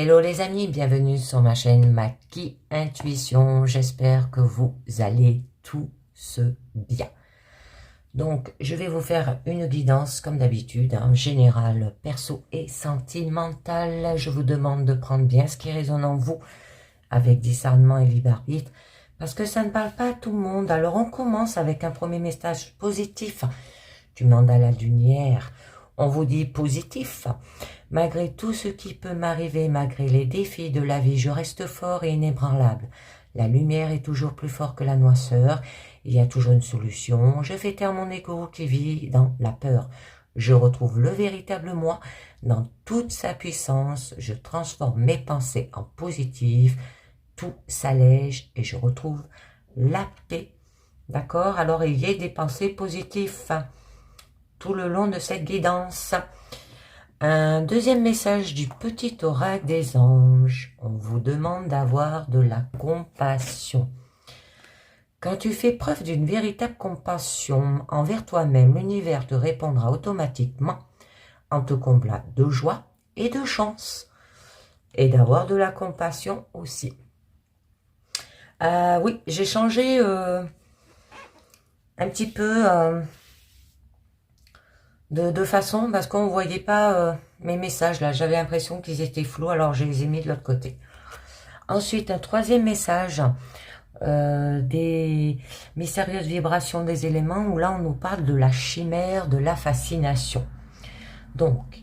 Hello les amis, bienvenue sur ma chaîne Maki Intuition. J'espère que vous allez tous bien. Donc, je vais vous faire une guidance comme d'habitude, en général, perso et sentimentale. Je vous demande de prendre bien ce qui résonne en vous avec discernement et libre arbitre parce que ça ne parle pas à tout le monde. Alors, on commence avec un premier message positif du mandala lumière. On vous dit positif. Malgré tout ce qui peut m'arriver, malgré les défis de la vie, je reste fort et inébranlable. La lumière est toujours plus forte que la noirceur. Il y a toujours une solution. Je fais taire mon ego qui vit dans la peur. Je retrouve le véritable moi dans toute sa puissance. Je transforme mes pensées en positives. Tout s'allège et je retrouve la paix. D'accord? Alors, il y a des pensées positives tout le long de cette guidance. Un deuxième message du petit oracle des anges. On vous demande d'avoir de la compassion. Quand tu fais preuve d'une véritable compassion envers toi-même, l'univers te répondra automatiquement en te comblant de joie et de chance. Et d'avoir de la compassion aussi. Oui, j'ai changé un petit peu de façon parce qu'on ne voyait pas mes messages là. J'avais l'impression qu'ils étaient flous, alors je les ai mis de l'autre côté. Ensuite, un troisième message, des mystérieuses vibrations des éléments, où là on nous parle de la chimère, de la fascination. Donc,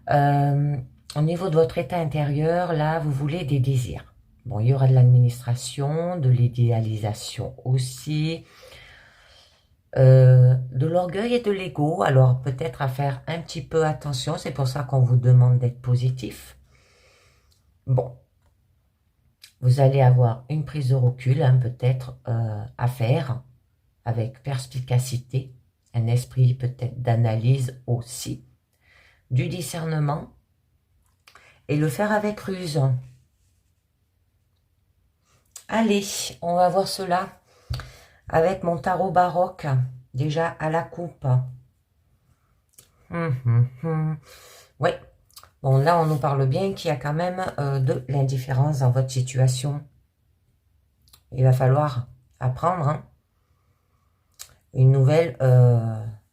au niveau de votre état intérieur, là vous voulez des désirs. Bon, il y aura de l'administration, de l'idéalisation aussi, de l'orgueil et de l'ego. Alors peut-être à faire un petit peu attention, c'est pour ça qu'on vous demande d'être positif. Bon, vous allez avoir une prise de recul, hein, peut-être à faire avec perspicacité, un esprit peut-être d'analyse aussi, du discernement et le faire avec ruse. Allez, on va voir cela avec mon tarot baroque, déjà à la coupe. Ouais. Bon, là, on nous parle bien qu'il y a quand même de l'indifférence dans votre situation. Il va falloir apprendre hein, une nouvelle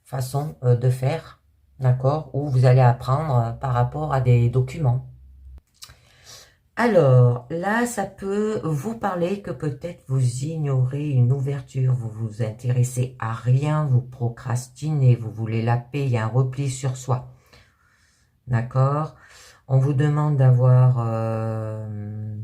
façon de faire, d'accord? Où vous allez apprendre par rapport à des documents. Alors, là, ça peut vous parler que peut-être vous ignorez une ouverture, vous vous intéressez à rien, vous procrastinez, vous voulez la paix, il y a un repli sur soi. D'accord? On vous demande d'avoir un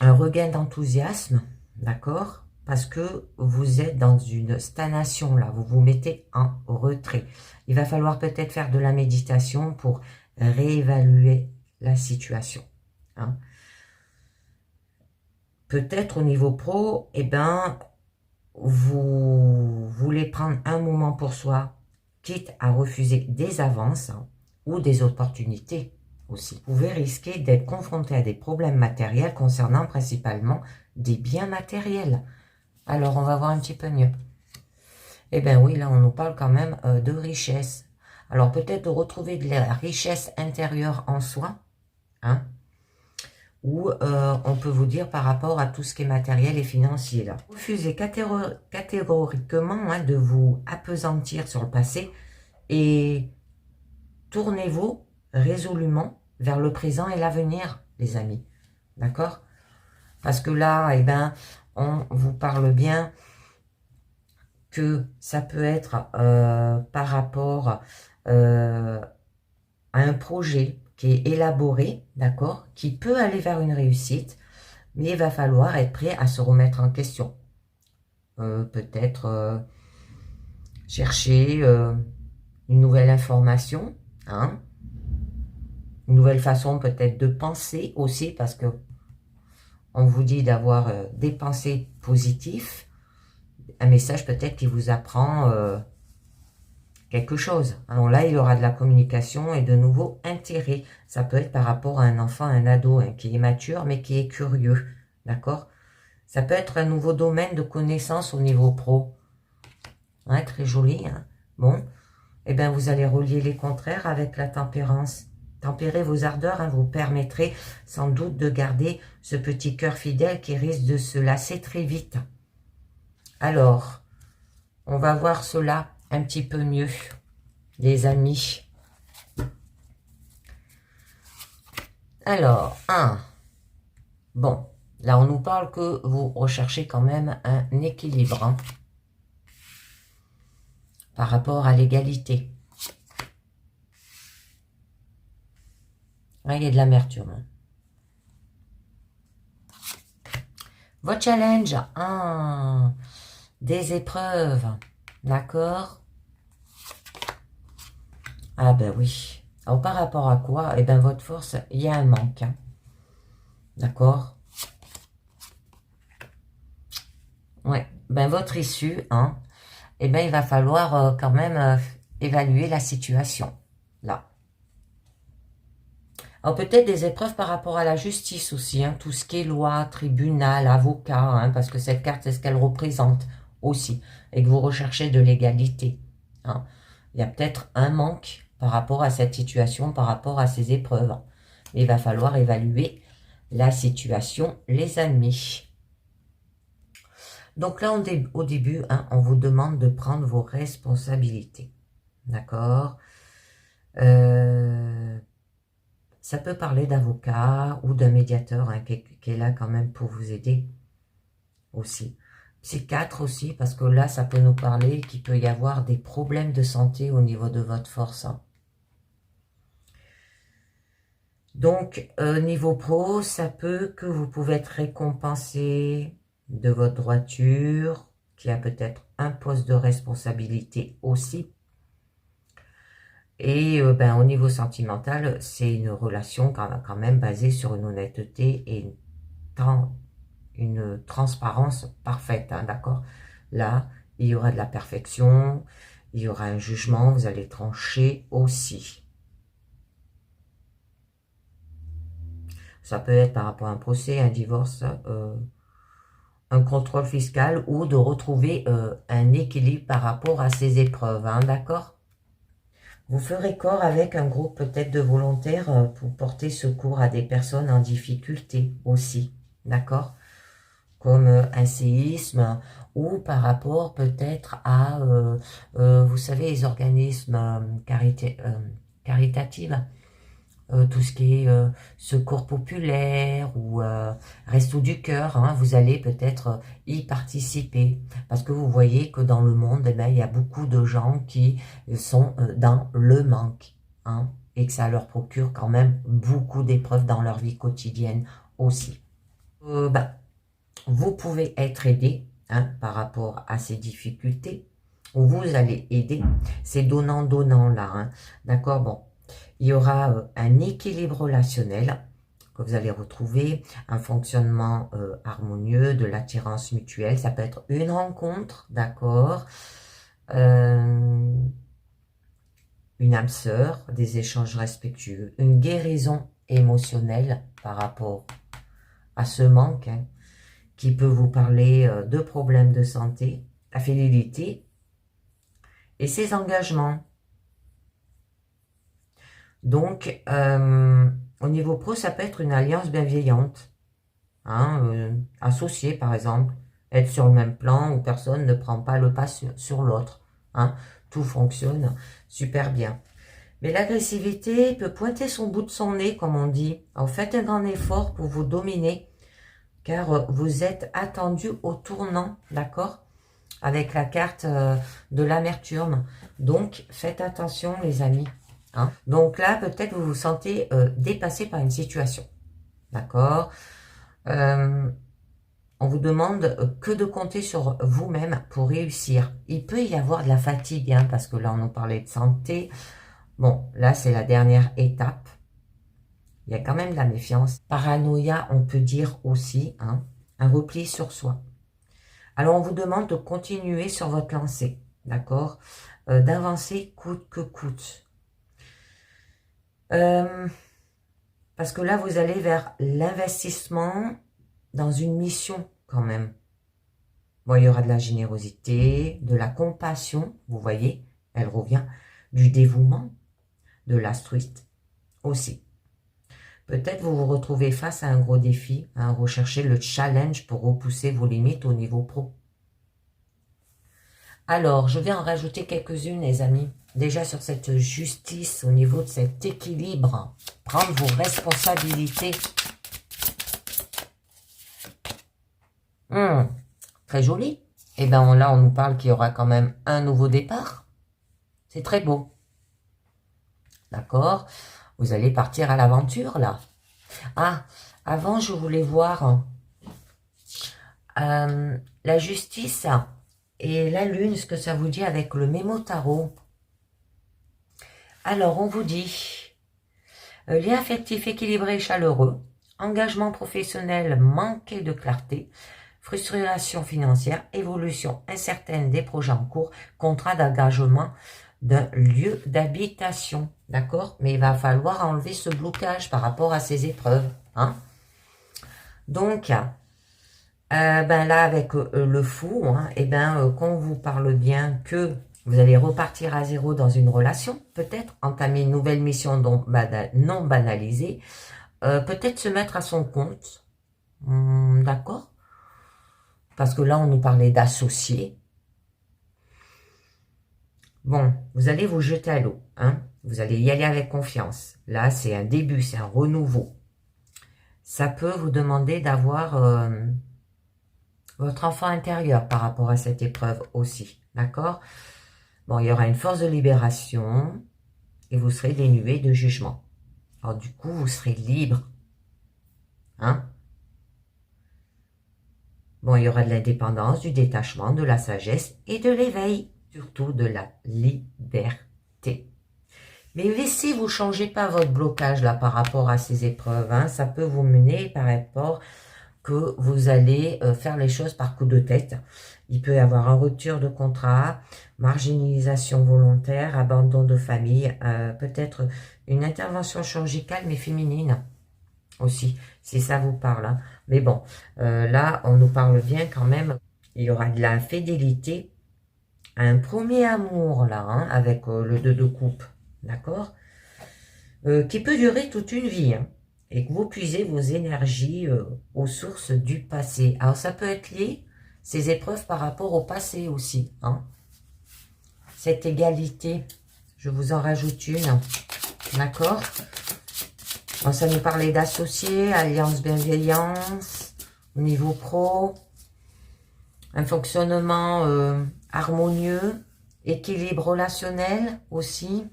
regain d'enthousiasme, d'accord? Parce que vous êtes dans une stagnation là, vous vous mettez en retrait. Il va falloir peut-être faire de la méditation pour réévaluer la situation. Hein. Peut-être au niveau pro, eh ben, vous voulez prendre un moment pour soi, quitte à refuser des avances hein, ou des opportunités aussi. Vous pouvez risquer d'être confronté à des problèmes matériels concernant principalement des biens matériels. Alors, on va voir un petit peu mieux. Eh bien oui, là, on nous parle quand même de richesse. Alors, peut-être de retrouver de la richesse intérieure en soi, hein, ou on peut vous dire par rapport à tout ce qui est matériel et financier. Là. Refusez catégoriquement hein, de vous appesantir sur le passé et tournez-vous résolument vers le présent et l'avenir, les amis. D'accord? Parce que là, eh ben, on vous parle bien que ça peut être par rapport à un projet qui est élaboré, d'accord, qui peut aller vers une réussite, mais il va falloir être prêt à se remettre en question. Peut-être chercher une nouvelle information, hein, une nouvelle façon peut-être de penser aussi, parce que on vous dit d'avoir des pensées positives, un message peut-être qui vous apprend quelque chose. Alors là, il y aura de la communication et de nouveaux intérêts. Ça peut être par rapport à un enfant, un ado hein, qui est mature, mais qui est curieux. D'accord? Ça peut être un nouveau domaine de connaissance au niveau pro. Ouais, très joli. Hein, bon. eh bien, vous allez relier les contraires avec la tempérance. Tempérer vos ardeurs vous permettrez sans doute de garder ce petit cœur fidèle qui risque de se lasser très vite. Alors, on va voir cela un petit peu mieux, les amis. Alors, bon, là on nous parle que vous recherchez quand même un équilibre hein, par rapport à l'égalité. Il y a de l'amertume. Votre challenge, des épreuves, d'accord? Ah ben oui. Alors par rapport à quoi? Eh bien votre force, il y a un manque. Hein. D'accord? Ouais. Ben votre issue, hein, eh bien il va falloir quand même évaluer la situation. Là. Alors peut-être des épreuves par rapport à la justice aussi, hein, tout ce qui est loi, tribunal, avocat, hein, parce que cette carte, c'est ce qu'elle représente aussi, et que vous recherchez de l'égalité. Hein. Il y a peut-être un manque par rapport à cette situation, par rapport à ces épreuves. Il va falloir évaluer la situation, les amis. Donc là, au début, hein, on vous demande de prendre vos responsabilités. D'accord ça peut parler d'avocat ou d'un médiateur hein, qui est là quand même pour vous aider aussi. Psychiatre aussi, parce que là, ça peut nous parler qu'il peut y avoir des problèmes de santé au niveau de votre force. Hein. Donc, niveau pro, ça peut que vous pouvez être récompensé de votre droiture, qui a peut-être un poste de responsabilité aussi. Et ben, au niveau sentimental, c'est une relation quand même basée sur une honnêteté et une transparence parfaite, hein, d'accord? Là, il y aura de la perfection, il y aura un jugement, vous allez trancher aussi. Ça peut être par rapport à un procès, un divorce, un contrôle fiscal ou de retrouver un équilibre par rapport à ces épreuves, hein, d'accord? Vous ferez corps avec un groupe peut-être de volontaires pour porter secours à des personnes en difficulté aussi, d'accord? Comme un séisme ou par rapport peut-être à, vous savez, les organismes caritatifs, tout ce qui est secours populaire ou resto du cœur, hein, vous allez peut-être y participer. Parce que vous voyez que dans le monde, eh bien, il y a beaucoup de gens qui sont dans le manque. Hein, et que ça leur procure quand même beaucoup d'épreuves dans leur vie quotidienne aussi. Vous pouvez être aidé hein, par rapport à ces difficultés. Vous allez aider. C'est donnant-donnant là. Hein, d'accord, bon. Il y aura un équilibre relationnel que vous allez retrouver, un fonctionnement harmonieux, de l'attirance mutuelle. Ça peut être une rencontre, d'accord, une âme sœur, des échanges respectueux, une guérison émotionnelle par rapport à ce manque hein, qui peut vous parler de problèmes de santé, la fidélité et ses engagements. Donc, au niveau pro, ça peut être une alliance bienveillante. Hein, associée, par exemple. Être sur le même plan où personne ne prend pas le pas sur l'autre. Hein, tout fonctionne super bien. Mais l'agressivité peut pointer son bout de son nez, comme on dit. Alors, faites un grand effort pour vous dominer, car vous êtes attendu au tournant, d'accord ? Avec la carte de l'amertume. Donc, faites attention, les amis. Hein. Donc là, peut-être vous vous sentez dépassé par une situation. D'accord on vous demande que de compter sur vous-même pour réussir. Il peut y avoir de la fatigue, hein, parce que là, on nous parlait de santé. Bon, là, c'est la dernière étape. Il y a quand même de la méfiance. Paranoïa, on peut dire aussi, hein, un repli sur soi. Alors, on vous demande de continuer sur votre lancée, d'accord d'avancer coûte que coûte. Parce que là, vous allez vers l'investissement dans une mission quand même. Bon, il y aura de la générosité, de la compassion, vous voyez, elle revient, du dévouement, de l'altruisme aussi. Peut-être vous vous retrouvez face à un gros défi, hein, recherchez le challenge pour repousser vos limites au niveau pro. Alors, je vais en rajouter quelques-unes, les amis. Déjà sur cette justice, au niveau de cet équilibre, prendre vos responsabilités. Très joli. Et bien là, on nous parle qu'il y aura quand même un nouveau départ. C'est très beau. D'accord? Vous allez partir à l'aventure, là. Ah, avant, je voulais voir la justice et la lune, ce que ça vous dit avec le mémo tarot. Alors, on vous dit lien affectif équilibré et chaleureux, engagement professionnel manqué de clarté, frustration financière, évolution incertaine des projets en cours, contrat d'engagement d'un lieu d'habitation, d'accord? Mais il va falloir enlever ce blocage par rapport à ces épreuves, hein? Donc, ben là, avec le fou, hein, et ben, qu'on vous parle bien que vous allez repartir à zéro dans une relation, peut-être entamer une nouvelle mission non banalisée, peut-être se mettre à son compte, d'accord? Parce que là, on nous parlait d'associés. Bon, vous allez vous jeter à l'eau, hein? Vous allez y aller avec confiance. Là, c'est un début, c'est un renouveau. Ça peut vous demander d'avoir votre enfant intérieur par rapport à cette épreuve aussi, d'accord? Bon, il y aura une force de libération et vous serez dénué de jugement. Alors du coup, vous serez libre, hein? Bon, il y aura de l'indépendance, du détachement, de la sagesse et de l'éveil, surtout de la liberté. Mais laissez-vous changer pas votre blocage là par rapport à ces épreuves, hein. Ça peut vous mener par rapport que vous allez faire les choses par coup de tête. Il peut y avoir une rupture de contrat, marginalisation volontaire, abandon de famille, peut-être une intervention chirurgicale mais féminine aussi, si ça vous parle, hein. Mais bon, là, on nous parle bien quand même. Il y aura de la fidélité, un premier amour là, hein, avec le 2 de coupe, d'accord, qui peut durer toute une vie, hein, et que vous puisez vos énergies aux sources du passé. Alors, ça peut être lié, ces épreuves, par rapport au passé aussi, hein. Cette égalité, je vous en rajoute une, d'accord. Bon, ça nous parlait d'associés, alliance, bienveillance, au niveau pro, un fonctionnement harmonieux, équilibre relationnel aussi,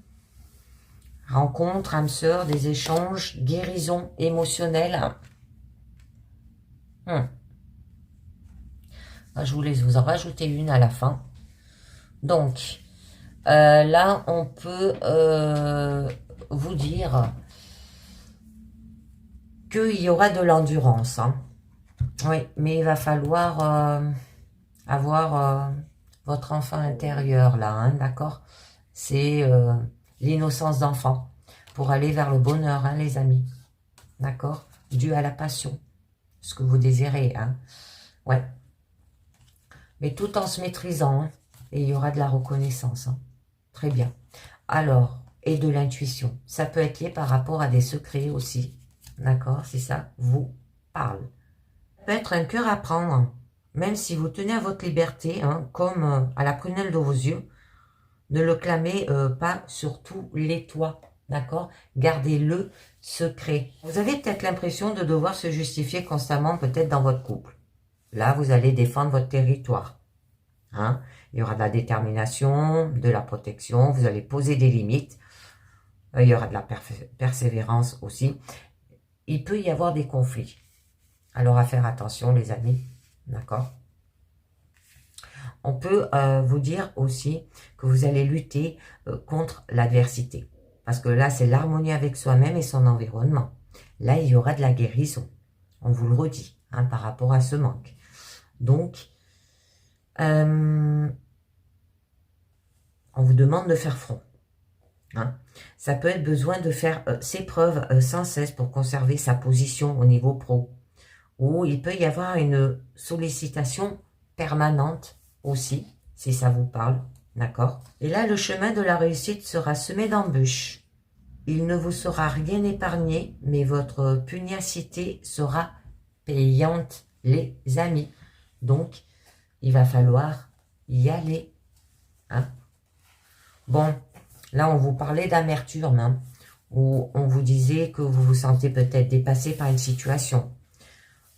rencontre, âme sœur, des échanges, guérison émotionnelle. Je vous laisse vous en rajouter une à la fin. Donc, là, on peut vous dire qu'il y aura de l'endurance, hein. Oui, mais il va falloir avoir votre enfant intérieur là, hein, d'accord? C'est l'innocence d'enfant pour aller vers le bonheur, hein, les amis, d'accord? Dû à la passion, ce que vous désirez, hein. Ouais. Mais tout en se maîtrisant, hein, et il y aura de la reconnaissance, hein. Très bien. Alors, et de l'intuition. Ça peut être lié par rapport à des secrets aussi, d'accord? Si ça vous parle. Ça peut être un cœur à prendre, même si vous tenez à votre liberté, hein, comme à la prunelle de vos yeux. Ne le clamez pas sur tous les toits, d'accord? Gardez-le secret. Vous avez peut-être l'impression de devoir se justifier constamment, peut-être dans votre couple. Là, vous allez défendre votre territoire, hein? Il y aura de la détermination, de la protection, vous allez poser des limites. Il y aura de la persévérance aussi. Il peut y avoir des conflits. Alors, à faire attention, les amis, d'accord? On peut vous dire aussi que vous allez lutter contre l'adversité. Parce que là, c'est l'harmonie avec soi-même et son environnement. Là, il y aura de la guérison. On vous le redit, hein, par rapport à ce manque. Donc, on vous demande de faire front, hein. Ça peut être besoin de faire ses preuves sans cesse pour conserver sa position au niveau pro. Ou il peut y avoir une sollicitation permanente aussi, si ça vous parle, D'accord? Et là, le chemin de la réussite sera semé d'embûches. Il ne vous sera rien épargné, mais votre pugnacité sera payante, les amis. Donc, il va falloir y aller. Hein? Bon, là, on vous parlait d'amertume, hein, où on vous disait que vous vous sentez peut-être dépassé par une situation.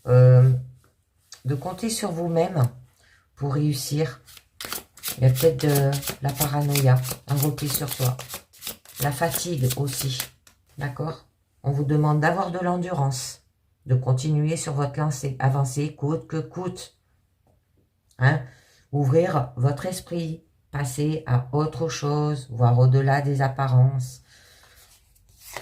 De compter sur vous-même pour réussir. Il y a peut-être de la paranoïa, un repli sur soi. La fatigue aussi, d'accord? On vous demande d'avoir de l'endurance, de continuer sur votre lancée, avancer coûte que coûte. Hein? Ouvrir votre esprit, passer à autre chose, voir au-delà des apparences.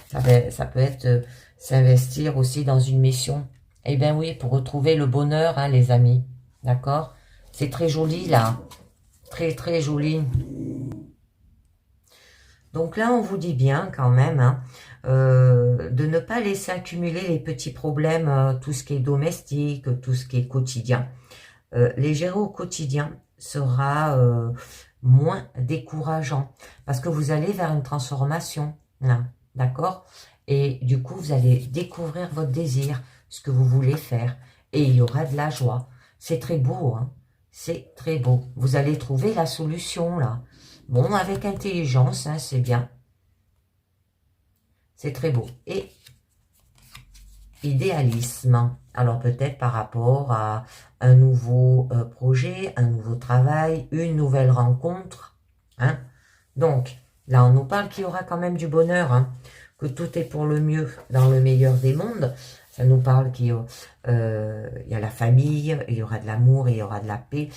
Ça peut être s'investir aussi dans une mission. Eh bien oui, pour retrouver le bonheur, hein, les amis. D'accord? C'est très joli là. Très très joli. Donc là, on vous dit bien quand même hein, de ne pas laisser accumuler les petits problèmes, tout ce qui est domestique, tout ce qui est quotidien. Les gérer au quotidien sera moins décourageant parce que vous allez vers une transformation. D'accord? Et du coup, vous allez découvrir votre désir, ce que vous voulez faire. Et il y aura de la joie. C'est très beau, hein? C'est très beau. Vous allez trouver la solution, là. Bon, avec intelligence, hein, c'est bien. C'est très beau. Et idéalisme. Alors, peut-être par rapport à un nouveau projet, un nouveau travail, une nouvelle rencontre. Hein? Donc, là, on nous parle qu'il y aura quand même du bonheur, hein, que tout est pour le mieux dans le meilleur des mondes. Ça nous parle qu'il y a la famille, il y aura de l'amour, il y aura de la paix.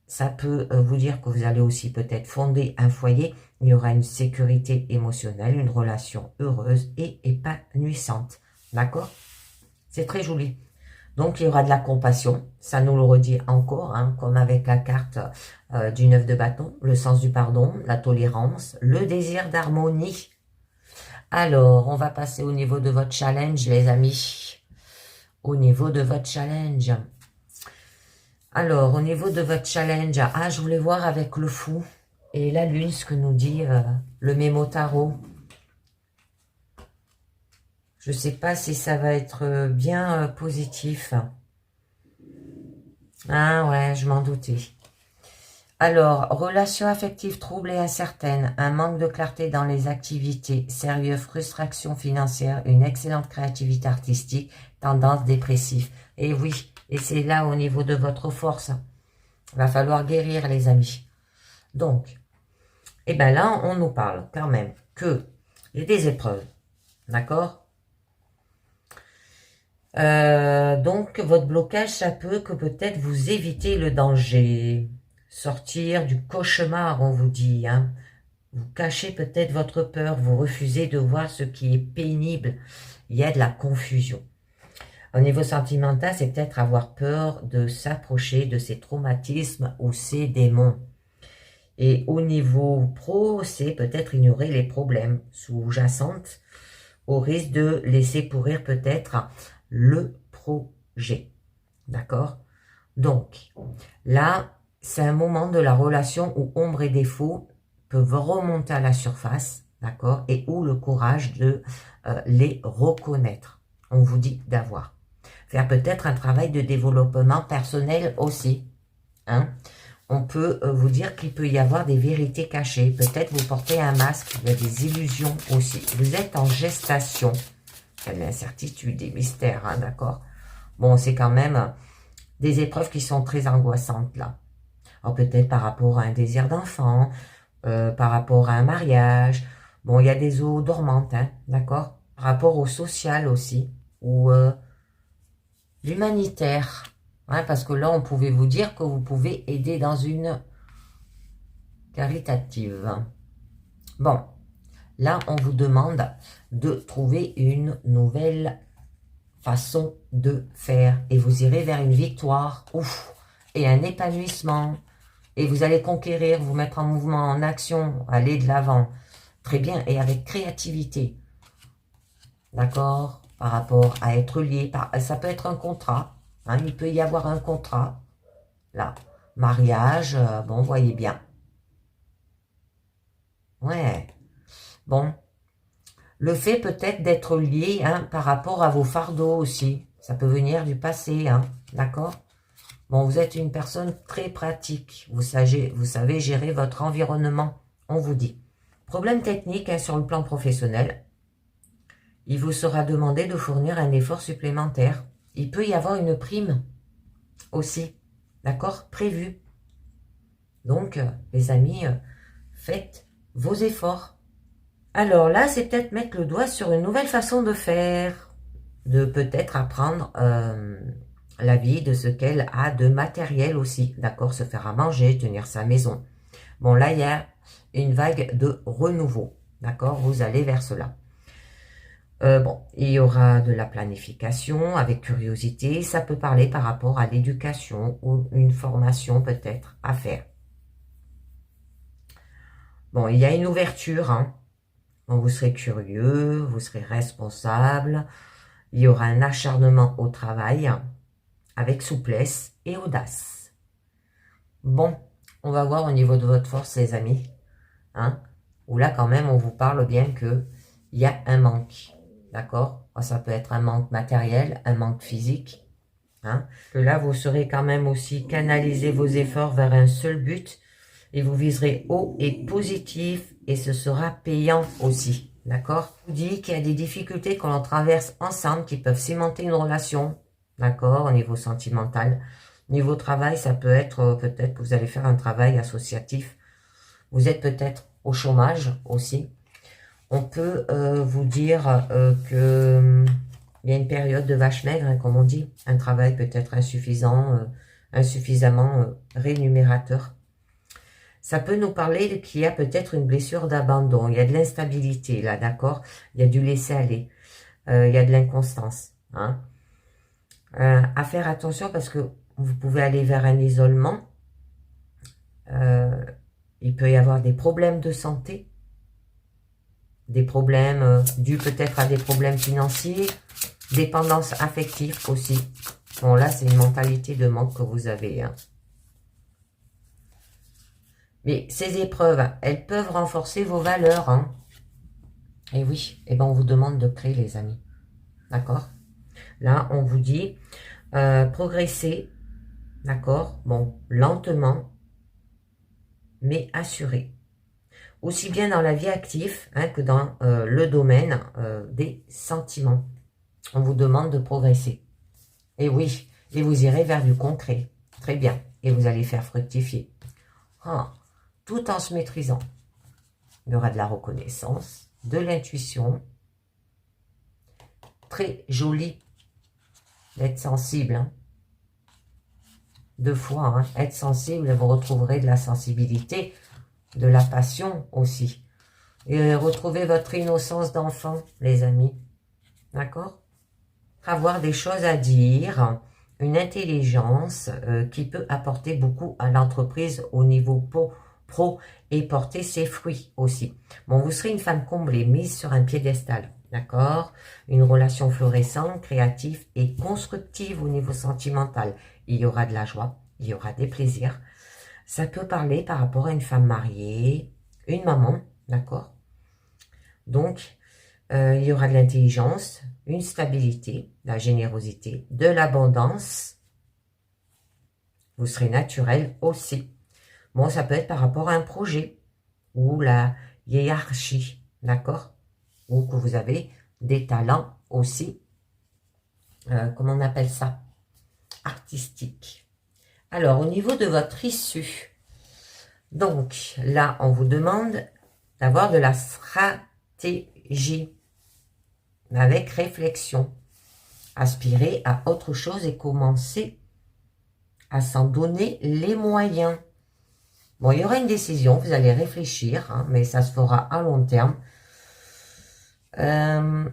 Ça peut vous dire que vous allez aussi peut-être fonder un foyer. Il y aura une sécurité émotionnelle, une relation heureuse et épanouissante. D'accord? C'est très joli. Donc, il y aura de la compassion. Ça nous le redit encore, hein, comme avec la carte du 9 de bâton. Le sens du pardon, la tolérance, le désir d'harmonie. Alors, on va passer au niveau de votre challenge, les amis. Au niveau de votre challenge. Alors, au niveau de votre challenge, ah, je voulais voir avec le fou et la lune ce que nous dit le mémo tarot. Je ne sais pas si ça va être bien positif. Ah ouais, je m'en doutais. Alors, relation affective trouble et incertaine, un manque de clarté dans les activités, sérieux, frustration financière, une excellente créativité artistique, tendance dépressive. Et oui, et c'est là au niveau de votre force. Il va falloir guérir, les amis. Donc, et bien là, on nous parle quand même que il y a des épreuves. D'accord? Donc, votre blocage, ça peut que peut-être vous éviter le danger. Sortir du cauchemar, on vous dit. Hein. Vous cachez peut-être votre peur. Vous refusez de voir ce qui est pénible. Il y a de la confusion. Au niveau sentimental, c'est peut-être avoir peur de s'approcher de ces traumatismes ou ces démons. Et au niveau pro, c'est peut-être ignorer les problèmes sous-jacents au risque de laisser pourrir peut-être le projet. D'accord? Donc, là, c'est un moment de la relation où ombre et défaut peuvent remonter à la surface, d'accord? Et où le courage de les reconnaître. On vous dit d'avoir. Faire peut-être un travail de développement personnel aussi. Hein? On peut vous dire qu'il peut y avoir des vérités cachées. Peut-être vous portez un masque, il y a des illusions aussi. Vous êtes en gestation. Il y a de l'incertitude, des mystères, hein, d'accord? Bon, c'est quand même des épreuves qui sont très angoissantes, là. Alors, peut-être par rapport à un désir d'enfant, par rapport à un mariage. Bon, il y a des eaux dormantes, hein, d'accord? Par rapport au social aussi, ou l'humanitaire. Hein, parce que là, on pouvait vous dire que vous pouvez aider dans une caritative. Bon, là, on vous demande de trouver une nouvelle façon de faire. Et vous irez vers une victoire, ouf, et un épanouissement. Et vous allez conquérir, vous mettre en mouvement, en action, aller de l'avant. Très bien, et avec créativité. D'accord? Par rapport à être lié. Ça peut être un contrat. Hein, il peut y avoir un contrat. Là, mariage, bon, voyez bien. Ouais. Bon. Le fait peut-être d'être lié par rapport à vos fardeaux aussi. Ça peut venir du passé, d'accord? Bon, vous êtes une personne très pratique. Vous savez gérer votre environnement, on vous dit. Problème technique sur le plan professionnel. Il vous sera demandé de fournir un effort supplémentaire. Il peut y avoir une prime aussi, d'accord? Prévue. Donc, les amis, faites vos efforts. Alors là, c'est peut-être mettre le doigt sur une nouvelle façon de faire, de peut-être apprendre la vie de ce qu'elle a de matériel aussi, d'accord, se faire à manger, tenir sa maison. Bon, là, il y a une vague de renouveau, d'accord, vous allez vers cela. Bon, il y aura de la planification avec curiosité, ça peut parler par rapport à l'éducation ou une formation peut-être à faire. Bon, il y a une ouverture, Bon, vous serez curieux, vous serez responsable, il y aura un acharnement au travail avec souplesse et audace. Bon, on va voir au niveau de votre force, les amis, où là quand même on vous parle bien que il y a un manque, d'accord? Ça peut être un manque matériel, un manque physique, que là vous saurez quand même aussi canaliser vos efforts vers un seul but et vous viserez haut et positif et ce sera payant aussi, d'accord? Je vous dis qu'il y a des difficultés que l'on traverse ensemble qui peuvent cimenter une relation, d'accord, au niveau sentimental. Niveau travail, ça peut être peut-être que vous allez faire un travail associatif. Vous êtes peut-être au chômage aussi. On peut vous dire que il y a une période de vache maigre, comme on dit. Un travail peut-être insuffisant, insuffisamment rémunérateur. Ça peut nous parler qu'il y a peut-être une blessure d'abandon. Il y a de l'instabilité, là, d'accord? Il y a du laisser-aller. Il y a de l'inconstance. À faire attention parce que vous pouvez aller vers un isolement. Il peut y avoir des problèmes de santé. Des problèmes dus peut-être à des problèmes financiers. Dépendance affective aussi. Bon, là, c'est une mentalité de manque que vous avez, Mais ces épreuves, elles peuvent renforcer vos valeurs, Et oui, ben on vous demande de créer, les amis. D'accord? Là, on vous dit progresser, d'accord? Bon, lentement, mais assuré. Aussi bien dans la vie active que dans le domaine des sentiments. On vous demande de progresser. Et oui, et vous irez vers du concret. Très bien. Et vous allez faire fructifier. Tout en se maîtrisant. Il y aura de la reconnaissance, de l'intuition. Très joli d'être sensible. Deux fois, être sensible, vous retrouverez de la sensibilité, de la passion aussi. Et retrouvez votre innocence d'enfant, les amis. D'accord? Avoir des choses à dire, une intelligence qui peut apporter beaucoup à l'entreprise au niveau pro et porter ses fruits aussi. Bon, vous serez une femme comblée, mise sur un piédestal, d'accord? Une relation florissante, créative et constructive au niveau sentimental. Il y aura de la joie, il y aura des plaisirs. Ça peut parler par rapport à une femme mariée, une maman, d'accord? Donc, il y aura de l'intelligence, une stabilité, de la générosité, de l'abondance. Vous serez naturel aussi. Bon, ça peut être par rapport à un projet ou la hiérarchie, d'accord? Ou que vous avez des talents aussi, comment on appelle ça? Artistiques. Alors, au niveau de votre issue, donc là, on vous demande d'avoir de la stratégie avec réflexion. Aspirer à autre chose et commencer à s'en donner les moyens. Bon, il y aura une décision, vous allez réfléchir, mais ça se fera à long terme. Une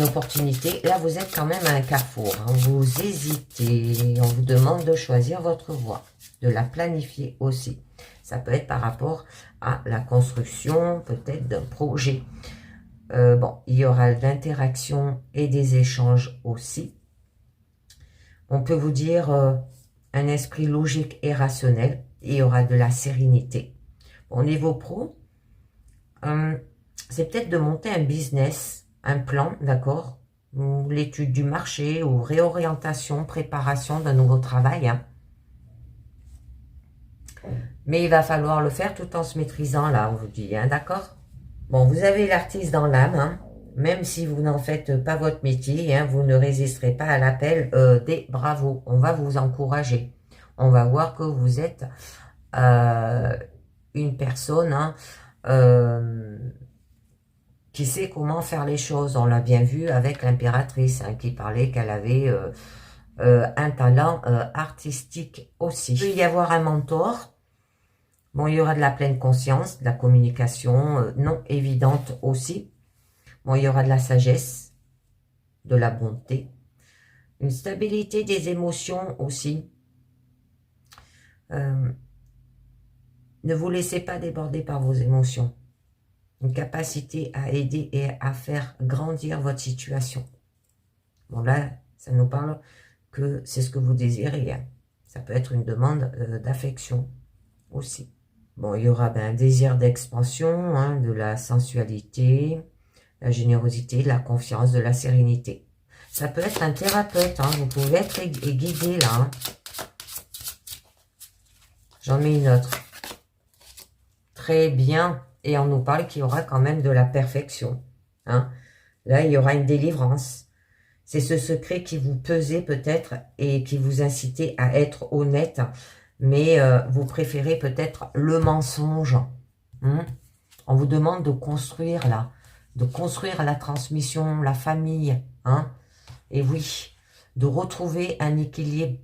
opportunité. Là, vous êtes quand même à un carrefour. Vous hésitez. On vous demande de choisir votre voie, de la planifier aussi. Ça peut être par rapport à la construction, peut-être d'un projet. Bon, il y aura de l'interaction et des échanges aussi. On peut vous dire un esprit logique et rationnel. Il y aura de la sérénité. Au niveau pro, c'est peut-être de monter un business, un plan, d'accord, ou l'étude du marché, ou réorientation, préparation d'un nouveau travail, hein. Mais il va falloir le faire tout en se maîtrisant, là, on vous dit, hein, d'accord? Bon, vous avez l'artiste dans l'âme, hein. Même si vous n'en faites pas votre métier, hein, vous ne résisterez pas à l'appel des bravos. On va vous encourager. On va voir que vous êtes une personne, hein, qui sait comment faire les choses. On l'a bien vu avec l'impératrice, hein, qui parlait qu'elle avait un talent artistique aussi. Il peut y avoir un mentor. Bon, il y aura de la pleine conscience, de la communication non évidente aussi. Bon, il y aura de la sagesse, de la bonté, une stabilité des émotions aussi. Ne vous laissez pas déborder par vos émotions. Une capacité à aider et à faire grandir votre situation. Bon, là, ça nous parle que c'est ce que vous désirez, hein. Ça peut être une demande d'affection aussi. Bon, il y aura un désir d'expansion, hein, de la sensualité, la générosité, de la confiance, de la sérénité. Ça peut être un thérapeute, hein, vous pouvez être guidé là, hein. J'en mets une autre. Très bien. Et on nous parle qu'il y aura quand même de la perfection, hein. Là, il y aura une délivrance. C'est ce secret qui vous pesait peut-être et qui vous incitait à être honnête, mais vous préférez peut-être le mensonge, hein. On vous demande de construire là, de construire la transmission, la famille, hein. Et oui, de retrouver un équilibre,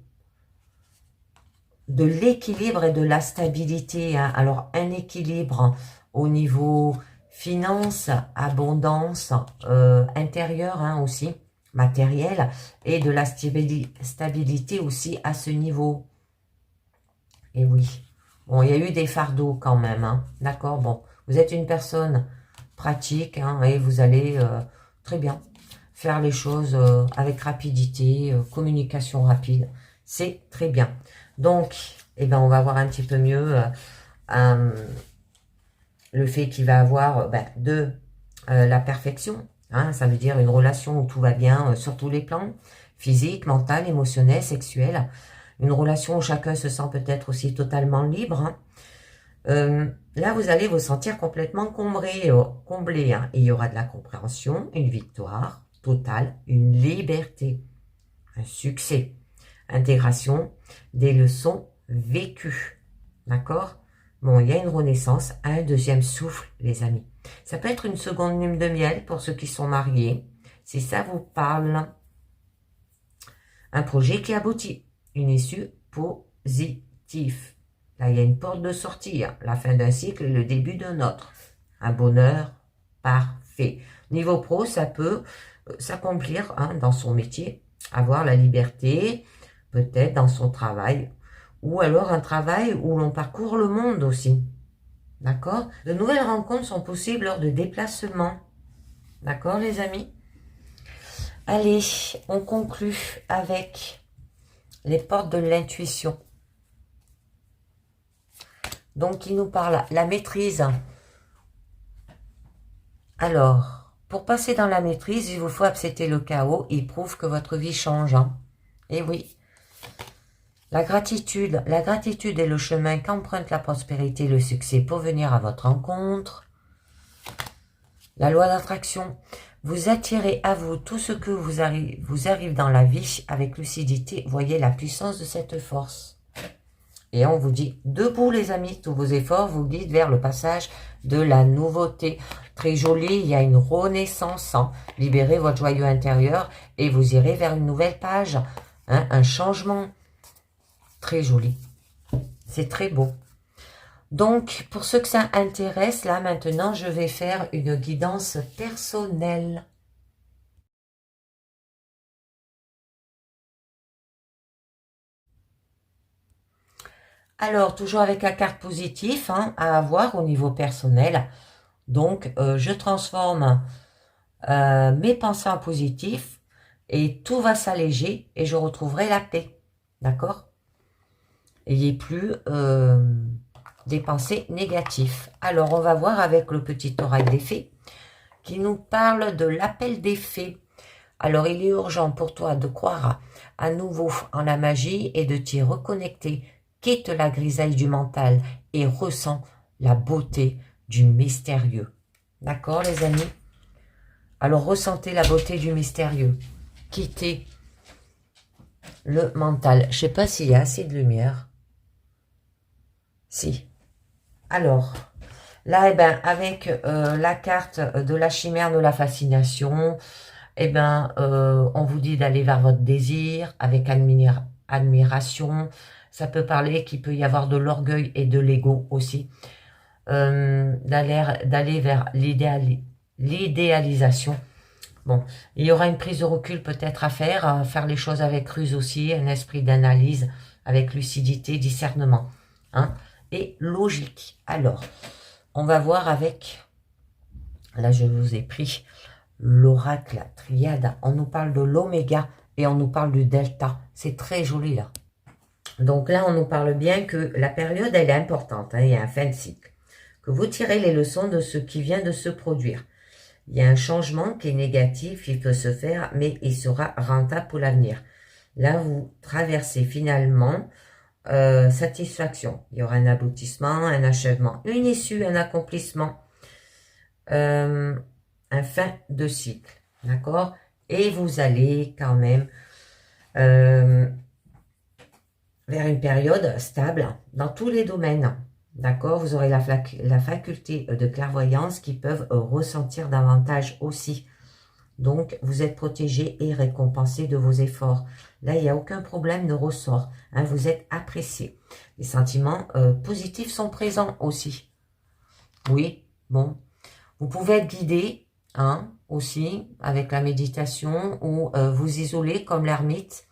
de l'équilibre et de la stabilité, hein. Alors, un équilibre au niveau finance, abondance, intérieure, hein, aussi, matériel, et de la stabilité aussi à ce niveau. Et oui, bon, il y a eu des fardeaux quand même, hein, d'accord. Bon, vous êtes une personne pratique, hein, et vous allez très bien faire les choses avec rapidité, communication rapide, c'est très bien. Donc, eh ben, on va voir un petit peu mieux le fait qu'il va avoir de la perfection, hein, ça veut dire une relation où tout va bien sur tous les plans, physique, mental, émotionnel, sexuel. Une relation où chacun se sent peut-être aussi totalement libre, hein. Là, vous allez vous sentir complètement comblé, hein. Et il y aura de la compréhension, une victoire totale, une liberté, un succès, intégration, des leçons vécues. D'accord? Bon, il y a une renaissance, un deuxième souffle, les amis. Ça peut être une seconde lune de miel pour ceux qui sont mariés. Si ça vous parle, un projet qui aboutit. Une issue positive. Là, il y a une porte de sortie, hein. La fin d'un cycle et le début d'un autre. Un bonheur parfait. Niveau pro, ça peut s'accomplir, hein, dans son métier, avoir la liberté, peut-être dans son travail, ou alors un travail où l'on parcourt le monde aussi. D'accord? De nouvelles rencontres sont possibles lors de déplacements. D'accord, les amis? Allez, on conclut avec les portes de l'intuition. Donc, il nous parle la maîtrise. Alors, pour passer dans la maîtrise, il vous faut accepter le chaos. Il prouve que votre vie change, hein. Et oui. La gratitude est le chemin qu'emprunte la prospérité et le succès pour venir à votre rencontre. La loi d'attraction. Vous attirez à vous tout ce que vous arrive dans la vie avec lucidité. Voyez la puissance de cette force. Et on vous dit, debout les amis, tous vos efforts vous guident vers le passage de la nouveauté. Très joli, il y a une renaissance, hein. Libérez votre joyau intérieur et vous irez vers une nouvelle page, hein, un changement. Très joli, c'est très beau. Donc, pour ceux que ça intéresse, là, maintenant, je vais faire une guidance personnelle. Alors, toujours avec la carte positive, hein, à avoir au niveau personnel. Donc, je transforme mes pensées en positif et tout va s'alléger et je retrouverai la paix. D'accord? Ayez plus des pensées négatives. Alors, on va voir avec le petit oracle des fées qui nous parle de l'appel des fées. Alors, il est urgent pour toi de croire à nouveau en la magie et de t'y reconnecter. Quitte la grisaille du mental et ressens la beauté du mystérieux. D'accord, les amis? Alors, ressentez la beauté du mystérieux. Quittez le mental. Je ne sais pas s'il y a assez de lumière. Si. Alors, là, eh ben, avec la carte de la chimère de la fascination, eh ben, on vous dit d'aller vers votre désir avec admiration. Ça peut parler qu'il peut y avoir de l'orgueil et de l'ego aussi. D'aller vers l'idéalisation. Bon, il y aura une prise de recul peut-être à faire les choses avec ruse aussi, un esprit d'analyse avec lucidité, discernement, hein, et logique. Alors, on va voir avec, là je vous ai pris l'oracle triade, on nous parle de l'oméga et on nous parle du delta, c'est très joli là. Donc là, on nous parle bien que la période, elle est importante, hein, il y a un fin de cycle, que vous tirez les leçons de ce qui vient de se produire. Il y a un changement qui est négatif, il peut se faire, mais il sera rentable pour l'avenir. Là, vous traversez finalement satisfaction. Il y aura un aboutissement, un achèvement, une issue, un accomplissement, un fin de cycle. D'accord? Et vous allez quand même vers une période stable dans tous les domaines. D'accord, vous aurez la faculté de clairvoyance qui peuvent ressentir davantage aussi. Donc, vous êtes protégé et récompensé de vos efforts. Là, il n'y a aucun problème de ressort. Hein, vous êtes apprécié. Les sentiments positifs sont présents aussi. Oui, bon. Vous pouvez être guidé hein, aussi avec la méditation ou vous isoler comme l'ermite.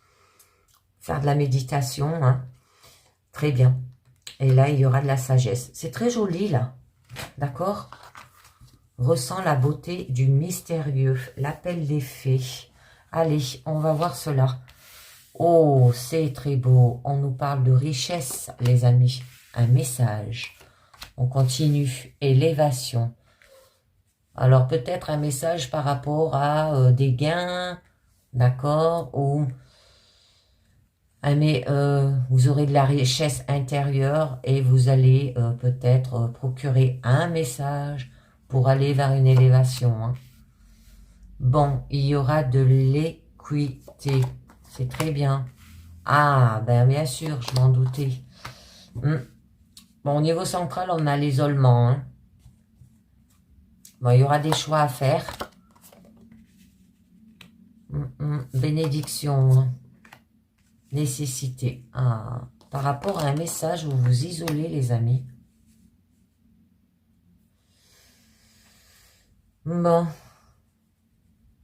Faire de la méditation. Hein. Très bien. Et là, il y aura de la sagesse. C'est très joli, là. D'accord? Ressent la beauté du mystérieux. L'appel des fées. Allez, on va voir cela. Oh, c'est très beau. On nous parle de richesse, les amis. Un message. On continue. Élévation. Alors, peut-être un message par rapport à des gains. D'accord? Ou... mais vous aurez de la richesse intérieure et vous allez peut-être procurer un message pour aller vers une élévation. Hein. Bon, il y aura de l'équité. C'est très bien. Ah, ben bien sûr, je m'en doutais. Bon, au niveau central, on a l'isolement. Hein. Bon, il y aura des choix à faire. Bénédiction. Hein. Nécessité. Ah, par rapport à un message, vous vous isolez, les amis. Bon.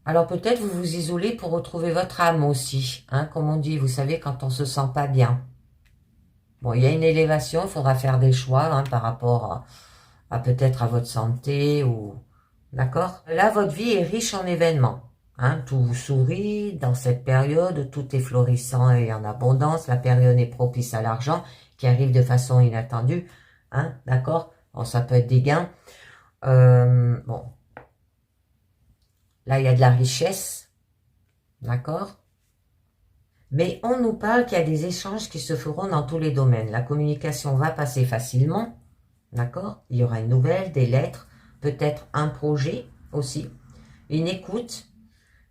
Alors peut-être vous vous isolez pour retrouver votre âme aussi. Hein, comme on dit, vous savez, quand on se sent pas bien. Bon, il y a une élévation, il faudra faire des choix hein, par rapport à peut-être à votre santé ou... D'accord? Là, votre vie est riche en événements. Hein, tout vous sourit dans cette période, tout est florissant et en abondance. La période est propice à l'argent qui arrive de façon inattendue. Hein, d'accord? Bon, ça peut être des gains. Bon. Là, il y a de la richesse. D'accord? Mais on nous parle qu'il y a des échanges qui se feront dans tous les domaines. La communication va passer facilement. D'accord? Il y aura une nouvelle, des lettres, peut-être un projet aussi, une écoute.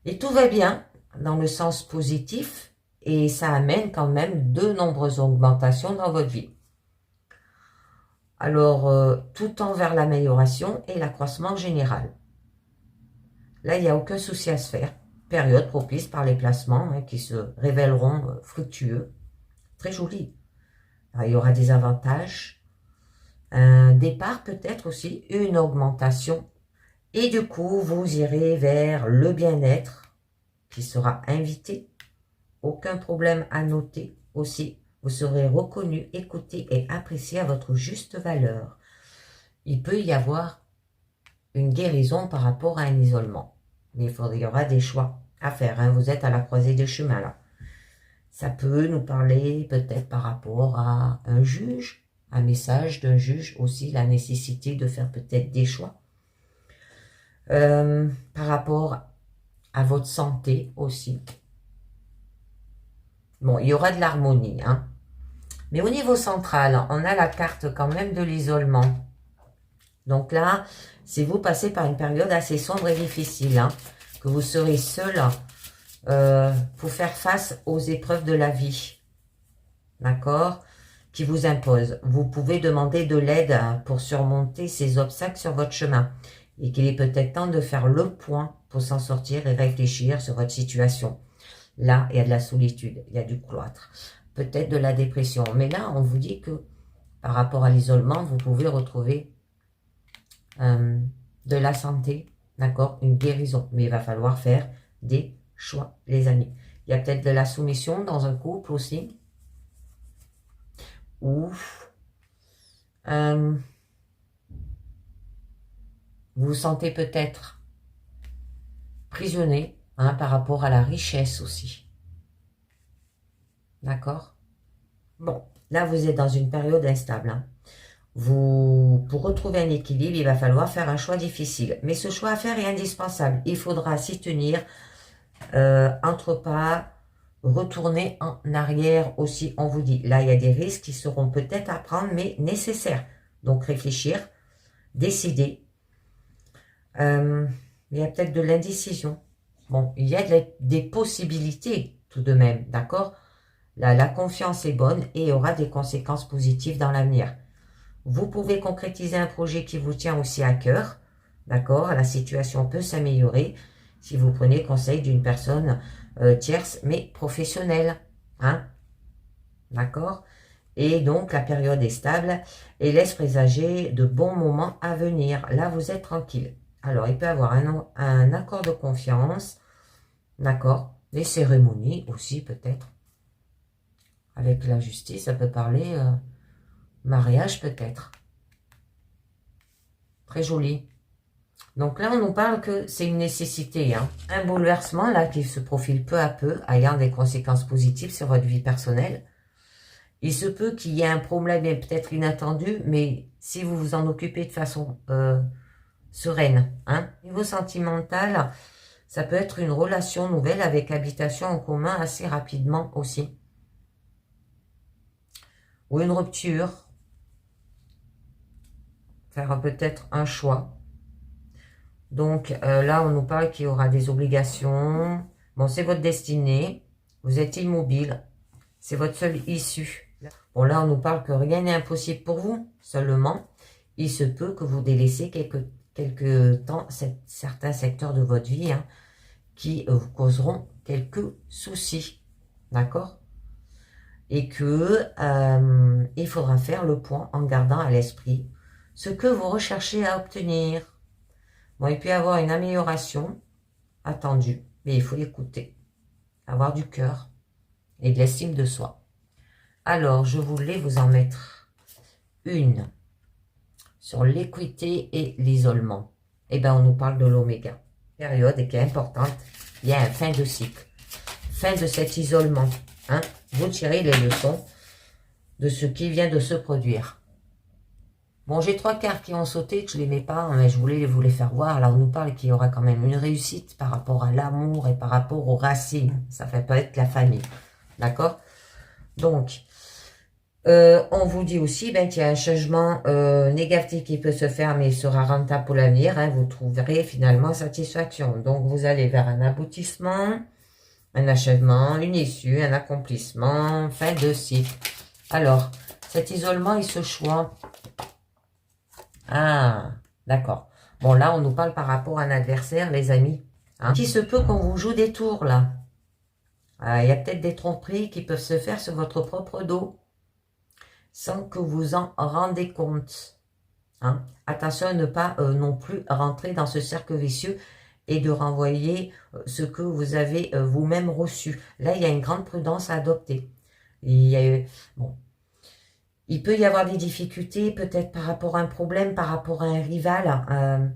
Et tout va bien dans le sens positif et ça amène quand même de nombreuses augmentations dans votre vie. Alors, tout tend vers l'amélioration et l'accroissement général. Là, il n'y a aucun souci à se faire. Période propice par les placements hein, qui se révéleront fructueux. Très joli. Alors, il y aura des avantages. Un départ peut-être aussi, une augmentation. Et du coup, vous irez vers le bien-être qui sera invité. Aucun problème à noter aussi. Vous serez reconnu, écouté et apprécié à votre juste valeur. Il peut y avoir une guérison par rapport à un isolement. Mais il y aura des choix à faire. Hein. Vous êtes à la croisée des chemins là. Ça peut nous parler peut-être par rapport à un juge. un message d'un juge aussi, la nécessité de faire peut-être des choix. Par rapport à votre santé aussi. Bon, il y aura de l'harmonie, hein. Mais au niveau central, on a la carte quand même de l'isolement. Donc là, si vous passez par une période assez sombre et difficile, hein, que vous serez seul pour faire face aux épreuves de la vie, d'accord, qui vous imposent. Vous pouvez demander de l'aide pour surmonter ces obstacles sur votre chemin. Et qu'il est peut-être temps de faire le point pour s'en sortir et réfléchir sur votre situation. Là, il y a de la solitude, il y a du cloître, peut-être de la dépression. Mais là, on vous dit que par rapport à l'isolement, vous pouvez retrouver de la santé, d'accord, une guérison. Mais il va falloir faire des choix, les amis. Il y a peut-être de la soumission dans un couple aussi. Ou vous vous sentez peut-être prisonnier, hein, par rapport à la richesse aussi. D'accord? Bon, là, vous êtes dans une période instable. Hein. Pour retrouver un équilibre, il va falloir faire un choix difficile. Mais ce choix à faire est indispensable. Il faudra s'y tenir, entre pas, retourner en arrière aussi, on vous dit. Là, il y a des risques qui seront peut-être à prendre, mais nécessaires. Donc, réfléchir, décider. Il y a peut-être de l'indécision. Bon, il y a des possibilités tout de même, d'accord? La confiance est bonne et il y aura des conséquences positives dans l'avenir. Vous pouvez concrétiser un projet qui vous tient aussi à cœur, d'accord? La situation peut s'améliorer si vous prenez conseil d'une personne tierce, mais professionnelle, hein? D'accord? Et donc, la période est stable et laisse présager de bons moments à venir. Là, vous êtes tranquille. Alors, il peut y avoir un accord de confiance, d'accord? Les cérémonies aussi, peut-être. Avec la justice, ça peut parler mariage, peut-être. Très joli. Donc là, on nous parle que c'est une nécessité. Hein. Un bouleversement, là, qui se profile peu à peu, ayant des conséquences positives sur votre vie personnelle. Il se peut qu'il y ait un problème peut-être inattendu, mais si vous vous en occupez de façon sereine. Hein. Niveau sentimental, ça peut être une relation nouvelle avec habitation en commun assez rapidement aussi. Ou une rupture. Faire peut-être un choix. Donc là, on nous parle qu'il y aura des obligations. Bon, c'est votre destinée. Vous êtes immobile. C'est votre seule issue. Bon, là, on nous parle que rien n'est impossible pour vous. Seulement, il se peut que vous délaissez quelques temps certains secteurs de votre vie, hein, qui vous causeront quelques soucis. D'accord? Et que il faudra faire le point en gardant à l'esprit ce que vous recherchez à obtenir. Bon, il peut y avoir une amélioration attendue, mais il faut écouter, avoir du cœur et de l'estime de soi. Alors, je voulais vous en mettre une sur l'équité et l'isolement. Eh bien, on nous parle de l'oméga, période qui est importante. Il y a une fin de cycle, fin de cet isolement. Hein. Vous tirez les leçons de ce qui vient de se produire. Bon, j'ai 3 cartes qui ont sauté, que je ne les mets pas, mais je voulais vous les faire voir. Là, on nous parle qu'il y aura quand même une réussite par rapport à l'amour et par rapport aux racines. Ça fait pas être la famille. D'accord? Donc, on vous dit aussi qu'il y a un changement négatif qui peut se faire, mais il sera rentable pour l'avenir. Hein, vous trouverez finalement satisfaction. Donc, vous allez vers un aboutissement, un achèvement, une issue, un accomplissement, fin de cycle. Alors, cet isolement et ce choix... Ah, d'accord. Bon, là, on nous parle par rapport à un adversaire, les amis. Hein, qui se peut qu'on vous joue des tours, là. Il y a peut-être des tromperies qui peuvent se faire sur votre propre dos, sans que vous en rendez compte. Hein. Attention à ne pas non plus rentrer dans ce cercle vicieux et de renvoyer ce que vous avez vous-même reçu. Là, il y a une grande prudence à adopter. Bon. Il peut y avoir des difficultés, peut-être par rapport à un problème, par rapport à un rival,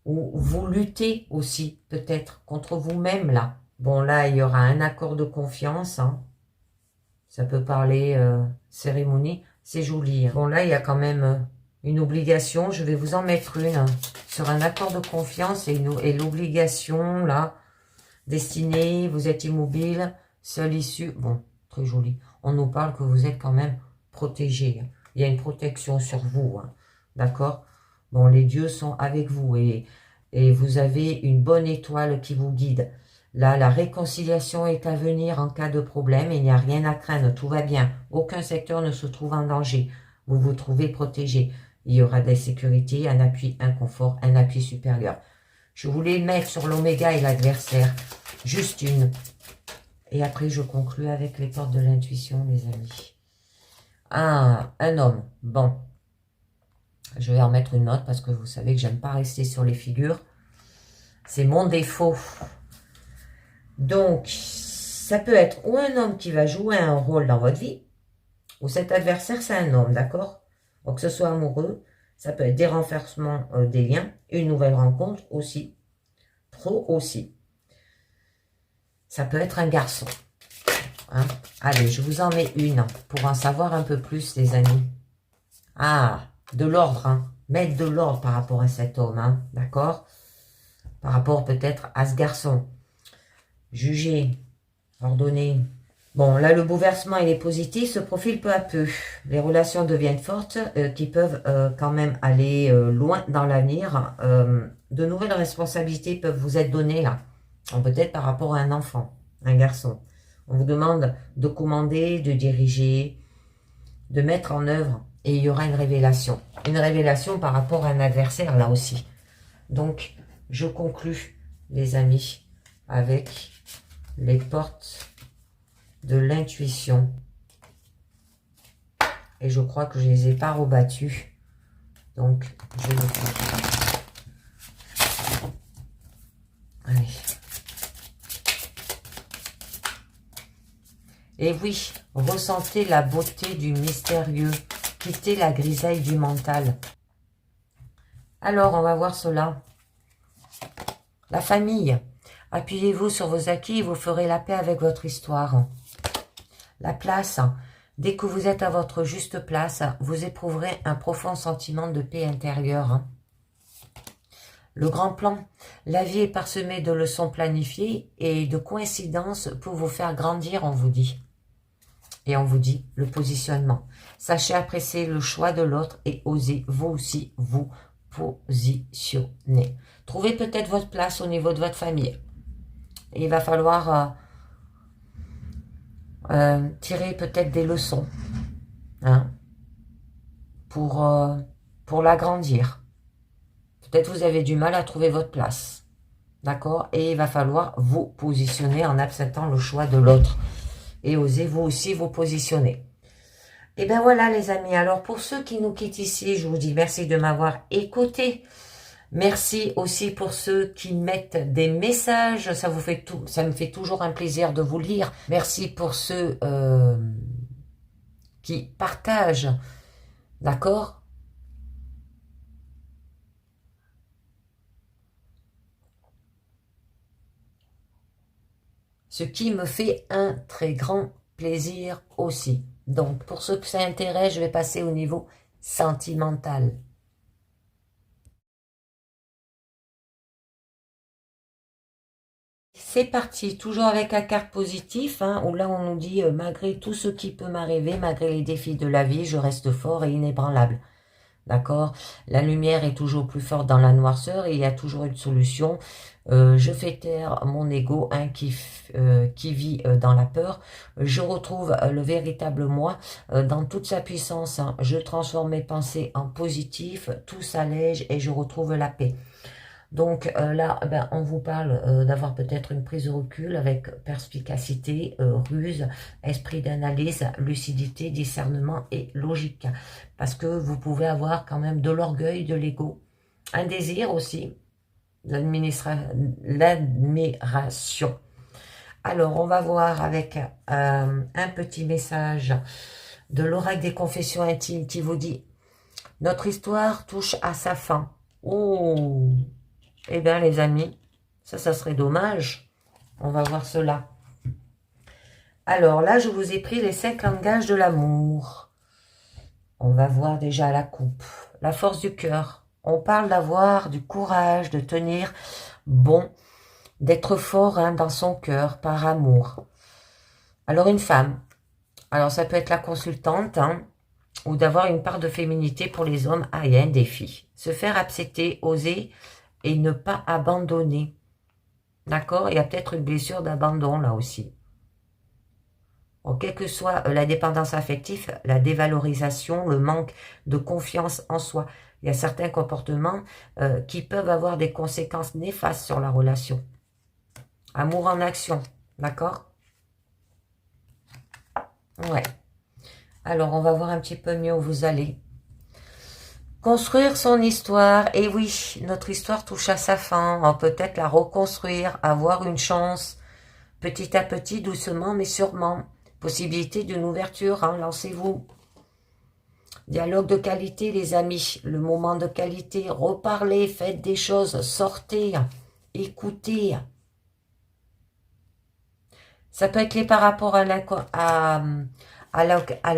ou vous luttez aussi, peut-être, contre vous-même, là. Bon, là, il y aura un accord de confiance, hein. Ça peut parler cérémonie. C'est joli. Bon, là, il y a quand même une obligation. Je vais vous en mettre une sur un accord de confiance et l'obligation, là, destinée, vous êtes immobile, seule issue. Bon, très joli. On nous parle que vous êtes quand même protégé. Il y a une protection sur vous. Hein. D'accord? Bon, les dieux sont avec vous et vous avez une bonne étoile qui vous guide. Là, la réconciliation est à venir en cas de problème. Il n'y a rien à craindre, tout va bien. Aucun secteur ne se trouve en danger. Vous vous trouvez protégé. Il y aura des sécurités, un appui, un confort, un appui supérieur. Je voulais mettre sur l'oméga et l'adversaire. Juste une. Et après, je conclue avec les portes de l'intuition, les amis. Ah, un homme. Bon. Je vais en mettre une note parce que vous savez que j'aime pas rester sur les figures. C'est mon défaut. Donc, ça peut être ou un homme qui va jouer un rôle dans votre vie, ou cet adversaire, c'est un homme, d'accord? Donc, que ce soit amoureux, ça peut être des renforcements des liens, une nouvelle rencontre aussi, pro aussi. Ça peut être un garçon. Hein? Allez, je vous en mets une pour en savoir un peu plus, les amis. Ah, de l'ordre, hein. Mettre de l'ordre par rapport à cet homme, hein, d'accord? Par rapport peut-être à ce garçon. Juger, ordonner. Bon, là, le bouleversement, il est positif, se profile peu à peu. Les relations deviennent fortes, qui peuvent quand même aller loin dans l'avenir. De nouvelles responsabilités peuvent vous être données, là. Peut-être par rapport à un enfant, un garçon. On vous demande de commander, de diriger, de mettre en œuvre. Et il y aura une révélation. Une révélation par rapport à un adversaire, là aussi. Donc, je conclus, les amis, avec les portes de l'intuition. Et je crois que je ne les ai pas rebattues. Donc, je le fais. Allez. Et oui, ressentez la beauté du mystérieux. Quittez la grisaille du mental. Alors, on va voir cela. La famille. Appuyez-vous sur vos acquis et vous ferez la paix avec votre histoire. La place. Dès que vous êtes à votre juste place, vous éprouverez un profond sentiment de paix intérieure. Le grand plan. La vie est parsemée de leçons planifiées et de coïncidences pour vous faire grandir, on vous dit. Et on vous dit le positionnement. Sachez apprécier le choix de l'autre et osez vous aussi vous positionner. Trouvez peut-être votre place au niveau de votre famille. Et il va falloir tirer peut-être des leçons hein, pour l'agrandir. Peut-être vous avez du mal à trouver votre place. D'accord? Et il va falloir vous positionner en acceptant le choix de l'autre. Et osez vous aussi vous positionner. Et bien voilà les amis. Alors pour ceux qui nous quittent ici, je vous dis merci de m'avoir écouté. Merci aussi pour ceux qui mettent des messages. Ça me fait toujours un plaisir de vous lire. Merci pour ceux qui partagent. D'accord? Ce qui me fait un très grand plaisir aussi. Donc, pour ceux que ça intéresse, je vais passer au niveau sentimental. C'est parti, toujours avec la carte positive, hein, où là on nous dit malgré tout ce qui peut m'arriver, malgré les défis de la vie, je reste fort et inébranlable. D'accord? La lumière est toujours plus forte dans la noirceur et il y a toujours une solution. Je fais taire mon ego hein, qui vit dans la peur. Je retrouve le véritable moi dans toute sa puissance. Hein. Je transforme mes pensées en positif, tout s'allège et je retrouve la paix. Donc là, ben, on vous parle d'avoir peut-être une prise de recul avec perspicacité, ruse, esprit d'analyse, lucidité, discernement et logique. Parce que vous pouvez avoir quand même de l'orgueil, de l'ego, un désir aussi, l'admiration. Alors, on va voir avec un petit message de l'oracle des confessions intimes qui vous dit « Notre histoire touche à sa fin. » Oh, eh bien, les amis, ça serait dommage. On va voir cela. Alors là, je vous ai pris les 5 langages de l'amour. On va voir déjà la coupe. La force du cœur. On parle d'avoir du courage, de tenir bon, d'être fort hein, dans son cœur, par amour. Alors une femme. Alors ça peut être la consultante, hein, ou d'avoir une part de féminité pour les hommes. Ah, il y a un défi. Se faire accepter, oser et ne pas abandonner. D'accord? Il y a peut-être une blessure d'abandon là aussi. Bon, quelle que soit la dépendance affective, la dévalorisation, le manque de confiance en soi, il y a certains comportements qui peuvent avoir des conséquences néfastes sur la relation. Amour en action, d'accord? Ouais. Alors, on va voir un petit peu mieux où vous allez. Construire son histoire. Et oui, notre histoire touche à sa fin. On peut peut-être la reconstruire, avoir une chance, petit à petit, doucement, mais sûrement. Possibilité d'une ouverture, hein, lancez-vous. Dialogue de qualité, les amis. Le moment de qualité, reparlez, faites des choses, sortez, écoutez. Ça peut être lié par rapport à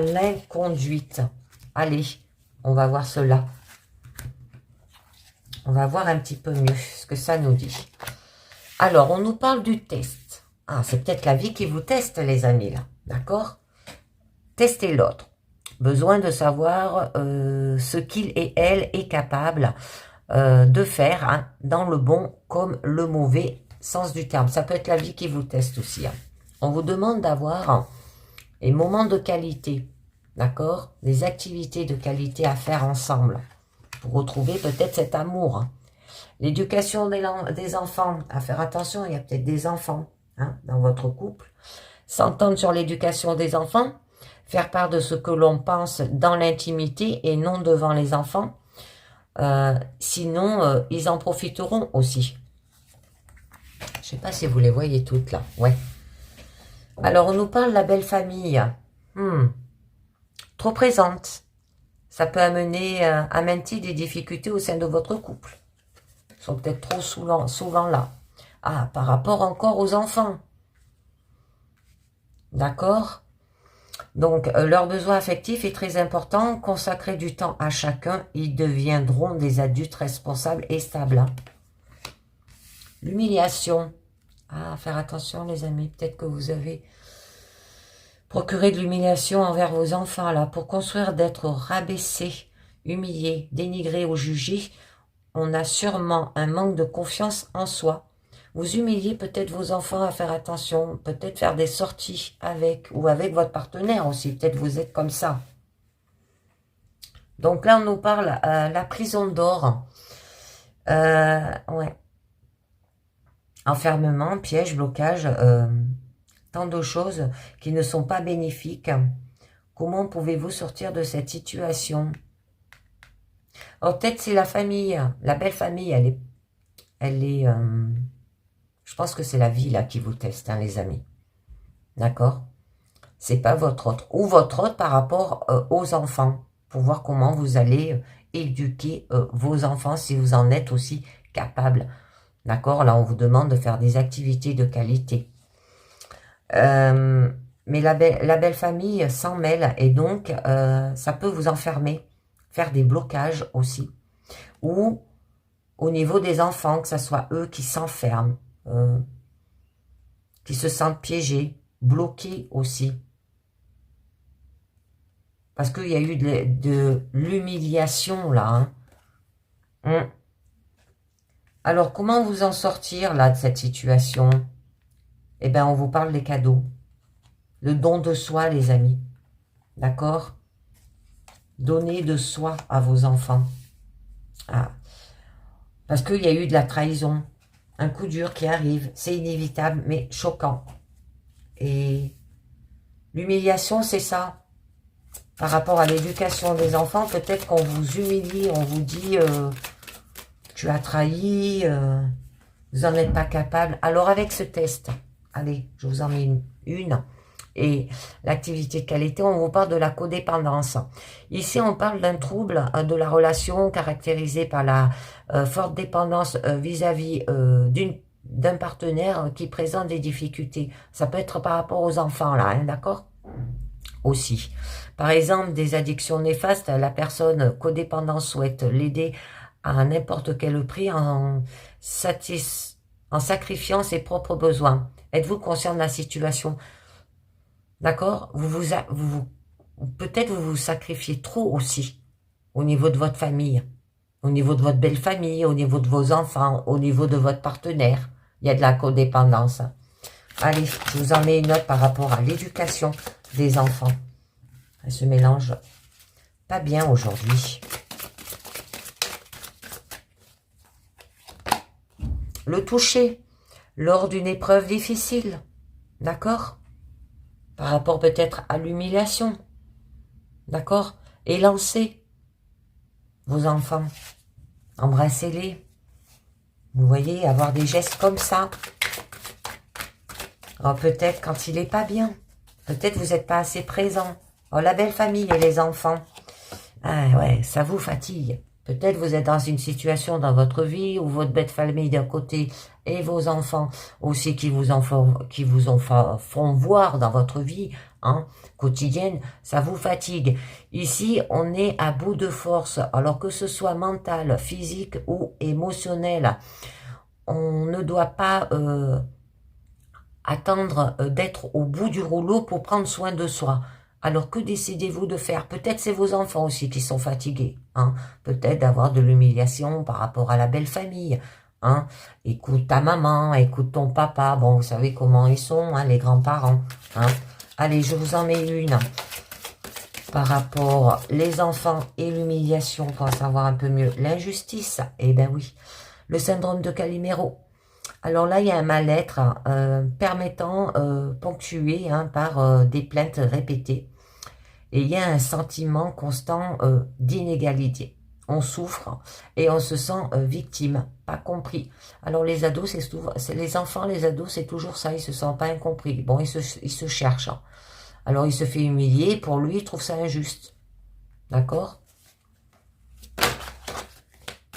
l'inconduite. Allez, on va voir cela. On va voir un petit peu mieux ce que ça nous dit. Alors, on nous parle du test. Ah, c'est peut-être la vie qui vous teste, les amis, là. D'accord? Testez l'autre. Besoin de savoir ce qu'il et elle est capable de faire, hein, dans le bon comme le mauvais sens du terme. Ça peut être la vie qui vous teste aussi. Hein. On vous demande d'avoir des moments de qualité, d'accord? Des activités de qualité à faire ensemble pour retrouver peut-être cet amour. Hein. L'éducation des enfants, à faire attention, il y a peut-être des enfants hein, dans votre couple. S'entendre sur l'éducation des enfants, faire part de ce que l'on pense dans l'intimité et non devant les enfants. Sinon, ils en profiteront aussi. Je ne sais pas si vous les voyez toutes là. Ouais. Alors, on nous parle de la belle famille. Trop présente. Ça peut amener à maintier des difficultés au sein de votre couple. Ils sont peut-être trop souvent là. Ah, par rapport encore aux enfants. D'accord? Donc, leur besoin affectif est très important. Consacrer du temps à chacun, ils deviendront des adultes responsables et stables. Hein. L'humiliation. Ah, faire attention les amis. Peut-être que vous avez procuré de l'humiliation envers vos enfants là. Pour construire d'être rabaissé, humilié, dénigré ou jugé, on a sûrement un manque de confiance en soi. Vous humiliez peut-être vos enfants à faire attention, peut-être faire des sorties avec ou avec votre partenaire aussi. Peut-être vous êtes comme ça. Donc là, on nous parle la prison d'or. Ouais. Enfermement, piège, blocage, tant de choses qui ne sont pas bénéfiques. Comment pouvez-vous sortir de cette situation? Alors peut-être c'est la famille, la belle famille, elle est je pense que c'est la vie là qui vous teste, hein, les amis. D'accord? C'est pas votre autre. Ou votre autre par rapport aux enfants. Pour voir comment vous allez éduquer vos enfants si vous en êtes aussi capable. D'accord? Là, on vous demande de faire des activités de qualité. Mais la belle famille s'en mêle et donc ça peut vous enfermer. Faire des blocages aussi. Ou au niveau des enfants, que ce soit eux qui s'enferment. Qui se sentent piégés, bloqués aussi. Parce qu'il y a eu de l'humiliation là. Hein. Alors, comment vous en sortir là de cette situation? Eh bien, on vous parle des cadeaux. Le don de soi, les amis. D'accord? Donner de soi à vos enfants. Ah. Parce qu'il y a eu de la trahison. Un coup dur qui arrive, c'est inévitable, mais choquant. Et l'humiliation, c'est ça. Par rapport à l'éducation des enfants, peut-être qu'on vous humilie, on vous dit tu as trahi, vous n'en êtes pas capable. Alors avec ce test, allez, je vous en mets une. Et l'activité de qualité, on vous parle de la codépendance. Ici, on parle d'un trouble de la relation caractérisé par la forte dépendance vis-à-vis d'un partenaire qui présente des difficultés. Ça peut être par rapport aux enfants, là, hein, d'accord? aussi. Par exemple, des addictions néfastes, la personne codépendante souhaite l'aider à n'importe quel prix en sacrifiant ses propres besoins. Êtes-vous conscient de la situation? D'accord? Peut-être vous vous sacrifiez trop aussi au niveau de votre famille, au niveau de votre belle famille, au niveau de vos enfants, au niveau de votre partenaire. Il y a de la codépendance. Allez, je vous en mets une autre par rapport à l'éducation des enfants. Elle se mélange pas bien aujourd'hui. Le toucher lors d'une épreuve difficile. D'accord? Par rapport peut-être à l'humiliation. D'accord? Élancez vos enfants. Embrassez-les. Vous voyez, avoir des gestes comme ça. Alors peut-être quand il n'est pas bien. Peut-être vous n'êtes pas assez présent. Oh, la belle famille et les enfants. Ah ouais, ça vous fatigue. Peut-être vous êtes dans une situation dans votre vie où votre belle famille d'un côté et vos enfants aussi qui vous en font voir dans votre vie quotidienne, ça vous fatigue. Ici, on est à bout de force, alors que ce soit mental, physique ou émotionnel. On ne doit pas attendre d'être au bout du rouleau pour prendre soin de soi. Alors que décidez-vous de faire? Peut-être c'est vos enfants aussi qui sont fatigués. Peut-être d'avoir de l'humiliation par rapport à la belle famille. Écoute ta maman, écoute ton papa. Bon, vous savez comment ils sont, les grands-parents. Allez, je vous en mets une. Par rapport les enfants et l'humiliation, pour en savoir un peu mieux. L'injustice, eh ben oui. Le syndrome de Calimero. Alors là, il y a un mal-être permettant, ponctué par des plaintes répétées. Et il y a un sentiment constant d'inégalité. On souffre et on se sent victime, pas compris. Alors les ados, c'est les enfants, les ados, c'est toujours ça, ils se sentent pas incompris. Bon, ils se cherchent. Alors il se fait humilier, pour lui, il trouve ça injuste. D'accord?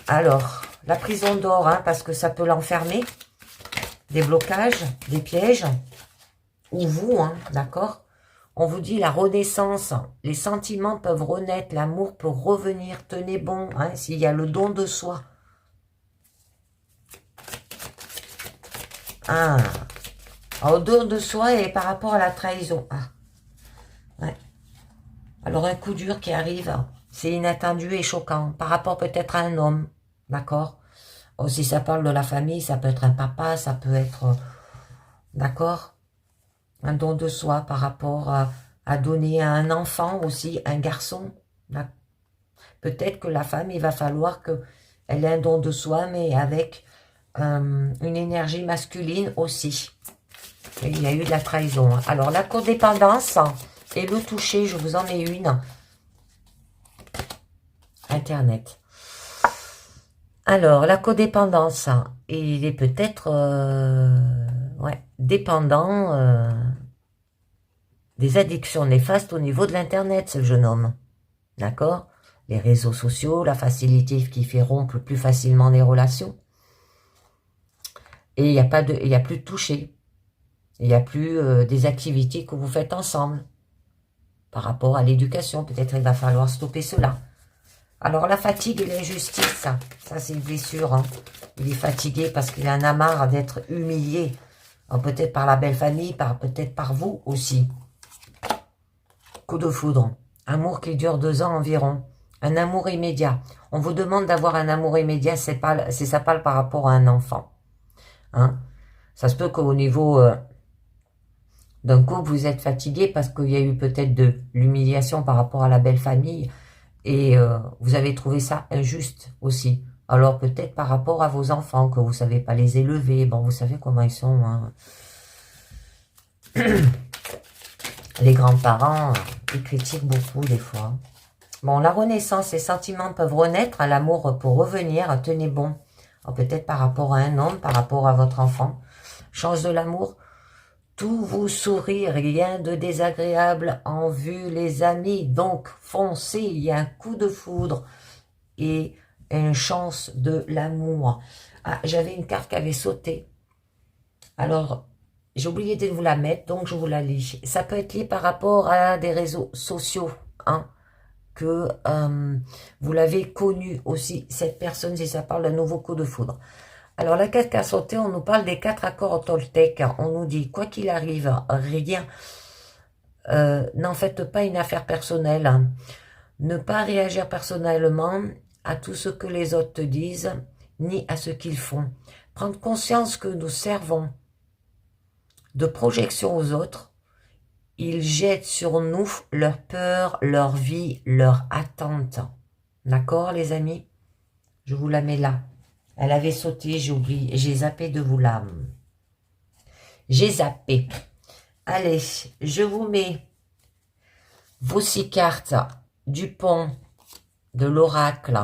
Alors, la prison d'or, parce que ça peut l'enfermer. Des blocages, des pièges, ou vous, d'accord? On vous dit la renaissance, les sentiments peuvent renaître, l'amour peut revenir, tenez bon, s'il y a le don de soi. Au don de soi et par rapport à la trahison. Ouais. Alors un coup dur qui arrive, c'est inattendu et choquant, par rapport peut-être à un homme, d'accord? Si ça parle de la famille, ça peut être un papa, ça peut être, d'accord, un don de soi par rapport à donner à un enfant aussi, un garçon. Peut-être que la femme, il va falloir qu'elle ait un don de soi, mais avec une énergie masculine aussi. Et il y a eu de la trahison. Alors, la codépendance et le toucher, je vous en mets une. Internet. Alors, la codépendance, il est peut-être dépendant des addictions néfastes au niveau de l'Internet, ce jeune homme. D'accord? Les réseaux sociaux, la facilité qui fait rompre plus facilement les relations. Et il n'y a plus de toucher. Il n'y a plus des activités que vous faites ensemble. Par rapport à l'éducation, peut-être il va falloir stopper cela. Alors, la fatigue et l'injustice, ça c'est une blessure. Il est fatigué parce qu'il en a marre d'être humilié. Peut-être par la belle famille, peut-être par vous aussi. Coup de foudre. Amour qui dure 2 ans environ. Un amour immédiat. On vous demande d'avoir un amour immédiat, ça parle par rapport à un enfant. Ça se peut qu'au niveau d'un couple, vous êtes fatigué parce qu'il y a eu peut-être de l'humiliation par rapport à la belle famille. Et vous avez trouvé ça injuste aussi. Alors peut-être par rapport à vos enfants, que vous ne savez pas les élever. Bon, vous savez comment ils sont. Les grands-parents, ils critiquent beaucoup des fois. Bon, la renaissance, les sentiments peuvent renaître, l'amour pour revenir, tenez bon. Peut-être par rapport à un homme, par rapport à votre enfant. Chance de l'amour. Tout vous sourit, rien de désagréable en vue, les amis. Donc, foncez, il y a un coup de foudre et une chance de l'amour. J'avais une carte qui avait sauté. Alors, j'ai oublié de vous la mettre, donc je vous la lis. Ça peut être lié par rapport à des réseaux sociaux, hein, que vous l'avez connu aussi, cette personne, si ça parle d'un nouveau coup de foudre. Alors, la carte qu'a sauté, on nous parle des 4 accords Toltec. On nous dit, quoi qu'il arrive, rien, n'en faites pas une affaire personnelle. Hein. Ne pas réagir personnellement à tout ce que les autres te disent, ni à ce qu'ils font. Prendre conscience que nous servons de projection aux autres. Ils jettent sur nous leur peur, leur vie, leur attente. D'accord, les amis? Je vous la mets là. Elle avait sauté, j'ai oublié, j'ai zappé de vous la... J'ai zappé. Allez, je vous mets vos 6 cartes du pont, de l'oracle.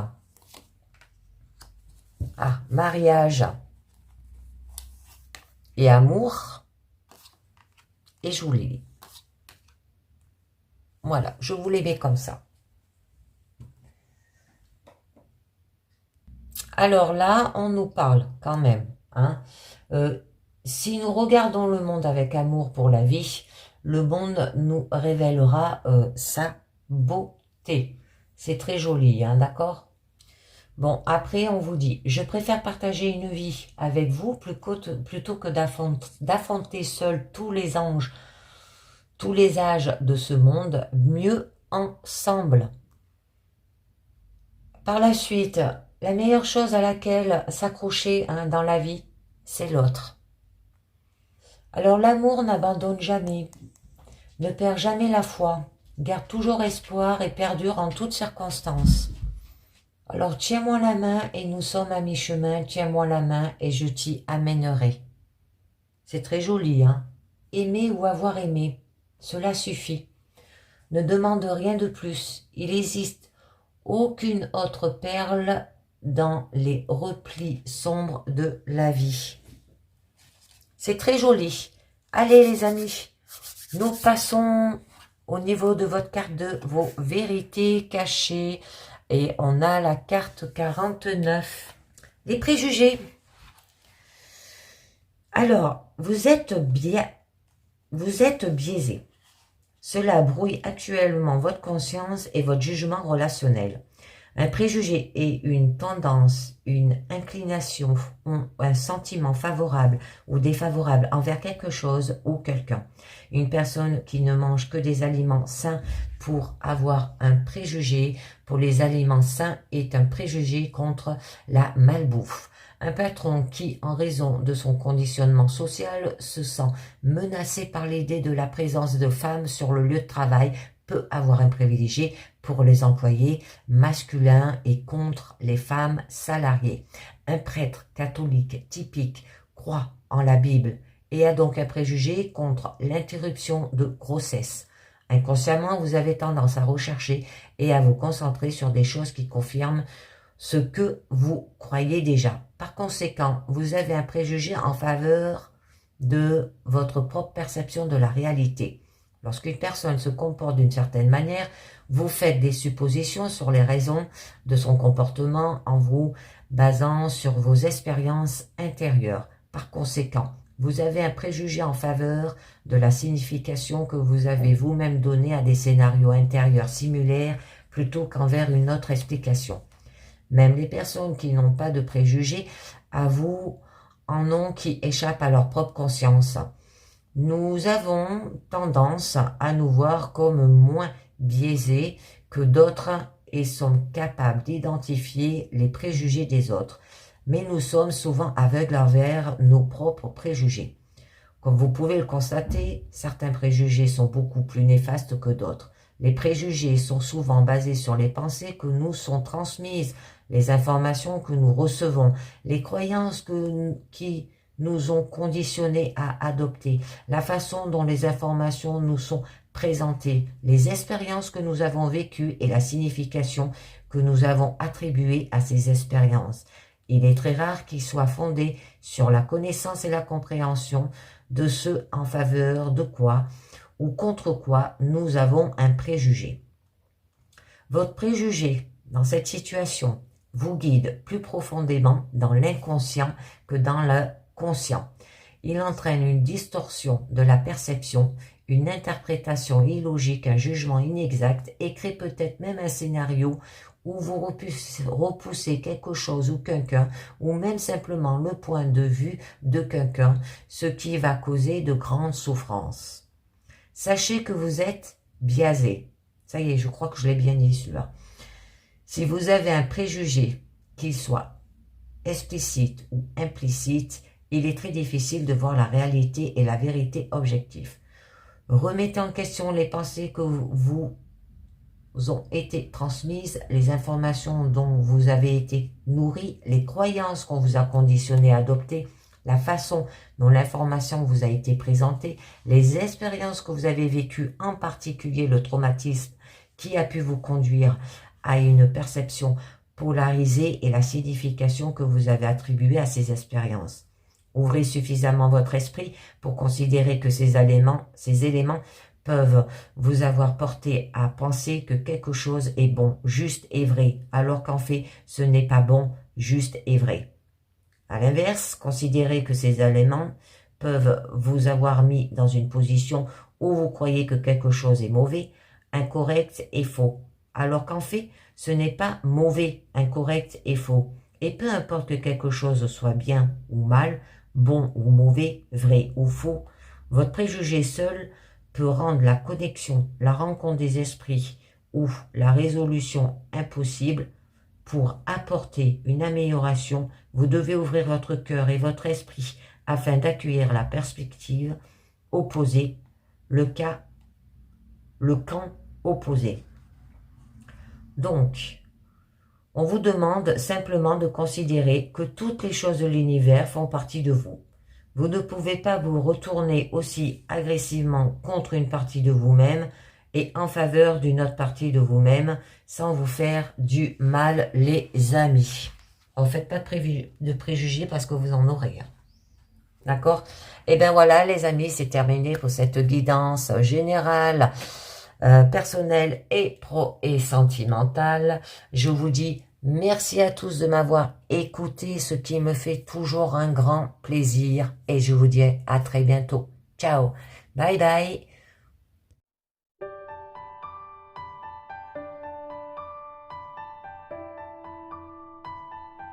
Ah, mariage et amour. Et je vous les lis. Voilà, je vous les mets comme ça. Alors là, on nous parle quand même. Hein, si nous regardons le monde avec amour pour la vie, le monde nous révélera sa beauté. C'est très joli, hein, d'accord? Bon, après, on vous dit, je préfère partager une vie avec vous plutôt que d'affronter seul tous les anges, tous les âges de ce monde, mieux ensemble. Par la suite, la meilleure chose à laquelle s'accrocher dans la vie, c'est l'autre. Alors l'amour n'abandonne jamais, ne perd jamais la foi, garde toujours espoir et perdure en toutes circonstances. Alors tiens-moi la main et nous sommes à mi-chemin, tiens-moi la main et je t'y amènerai. C'est très joli, hein? Aimer ou avoir aimé, cela suffit. Ne demande rien de plus, il n'existe aucune autre perle dans les replis sombres de la vie. C'est très joli. Allez les amis, nous passons au niveau de votre carte de vos vérités cachées. Et on a la carte 49. Les préjugés. Alors, vous êtes biaisé. Cela brouille actuellement votre conscience et votre jugement relationnel. Un préjugé est une tendance, une inclination, un sentiment favorable ou défavorable envers quelque chose ou quelqu'un. Une personne qui ne mange que des aliments sains pour avoir un préjugé pour les aliments sains est un préjugé contre la malbouffe. Un patron qui, en raison de son conditionnement social, se sent menacé par l'idée de la présence de femmes sur le lieu de travail peut avoir un privilégié pour les employés masculins et contre les femmes salariées. Un prêtre catholique typique croit en la Bible et a donc un préjugé contre l'interruption de grossesse. Inconsciemment, vous avez tendance à rechercher et à vous concentrer sur des choses qui confirment ce que vous croyez déjà. Par conséquent, vous avez un préjugé en faveur de votre propre perception de la réalité. Lorsqu'une personne se comporte d'une certaine manière, vous faites des suppositions sur les raisons de son comportement en vous basant sur vos expériences intérieures. Par conséquent, vous avez un préjugé en faveur de la signification que vous avez vous-même donnée à des scénarios intérieurs similaires plutôt qu'envers une autre explication. Même les personnes qui n'ont pas de préjugés avouent en ont qui échappent à leur propre conscience. Nous avons tendance à nous voir comme moins biaisés que d'autres et sommes capables d'identifier les préjugés des autres. Mais nous sommes souvent aveugles envers nos propres préjugés. Comme vous pouvez le constater, certains préjugés sont beaucoup plus néfastes que d'autres. Les préjugés sont souvent basés sur les pensées que nous sont transmises, les informations que nous recevons, les croyances qui nous ont conditionnés à adopter, la façon dont les informations nous sont présentées, les expériences que nous avons vécues et la signification que nous avons attribuée à ces expériences. Il est très rare qu'ils soient fondés sur la connaissance et la compréhension de ce en faveur de quoi ou contre quoi nous avons un préjugé. Votre préjugé dans cette situation vous guide plus profondément dans l'inconscient que dans le conscient. il entraîne une distorsion de la perception, une interprétation illogique, un jugement inexact et crée peut-être même un scénario où vous repoussez quelque chose ou quelqu'un, ou même simplement le point de vue de quelqu'un, ce qui va causer de grandes souffrances. Sachez que vous êtes biaisé. Ça y est, je crois que je l'ai bien dit celui-là. Si vous avez un préjugé, qu'il soit explicite ou implicite, il est très difficile de voir la réalité et la vérité objective. Remettez en question les pensées que vous ont été transmises, les informations dont vous avez été nourris, les croyances qu'on vous a conditionné à adopter, la façon dont l'information vous a été présentée, les expériences que vous avez vécues, en particulier le traumatisme qui a pu vous conduire à une perception polarisée et la signification que vous avez attribuée à ces expériences. Ouvrez suffisamment votre esprit pour considérer que ces éléments peuvent vous avoir porté à penser que quelque chose est bon, juste et vrai, alors qu'en fait, ce n'est pas bon, juste et vrai. À l'inverse, considérez que ces éléments peuvent vous avoir mis dans une position où vous croyez que quelque chose est mauvais, incorrect et faux, alors qu'en fait, ce n'est pas mauvais, incorrect et faux. Et peu importe que quelque chose soit bien ou mal, bon ou mauvais, vrai ou faux, votre préjugé seul peut rendre la connexion, la rencontre des esprits ou la résolution impossible. Pour apporter une amélioration, vous devez ouvrir votre cœur et votre esprit afin d'accueillir la perspective opposée, le camp opposé. Donc, on vous demande simplement de considérer que toutes les choses de l'univers font partie de vous. Vous ne pouvez pas vous retourner aussi agressivement contre une partie de vous-même et en faveur d'une autre partie de vous-même sans vous faire du mal, les amis. Ne faites pas de préjugés parce que vous en aurez. D'accord? Et bien voilà les amis, c'est terminé pour cette guidance générale, personnelle et pro et sentimentale. Je vous dis merci à tous de m'avoir écouté, ce qui me fait toujours un grand plaisir. Et je vous dis à très bientôt. Ciao, bye bye.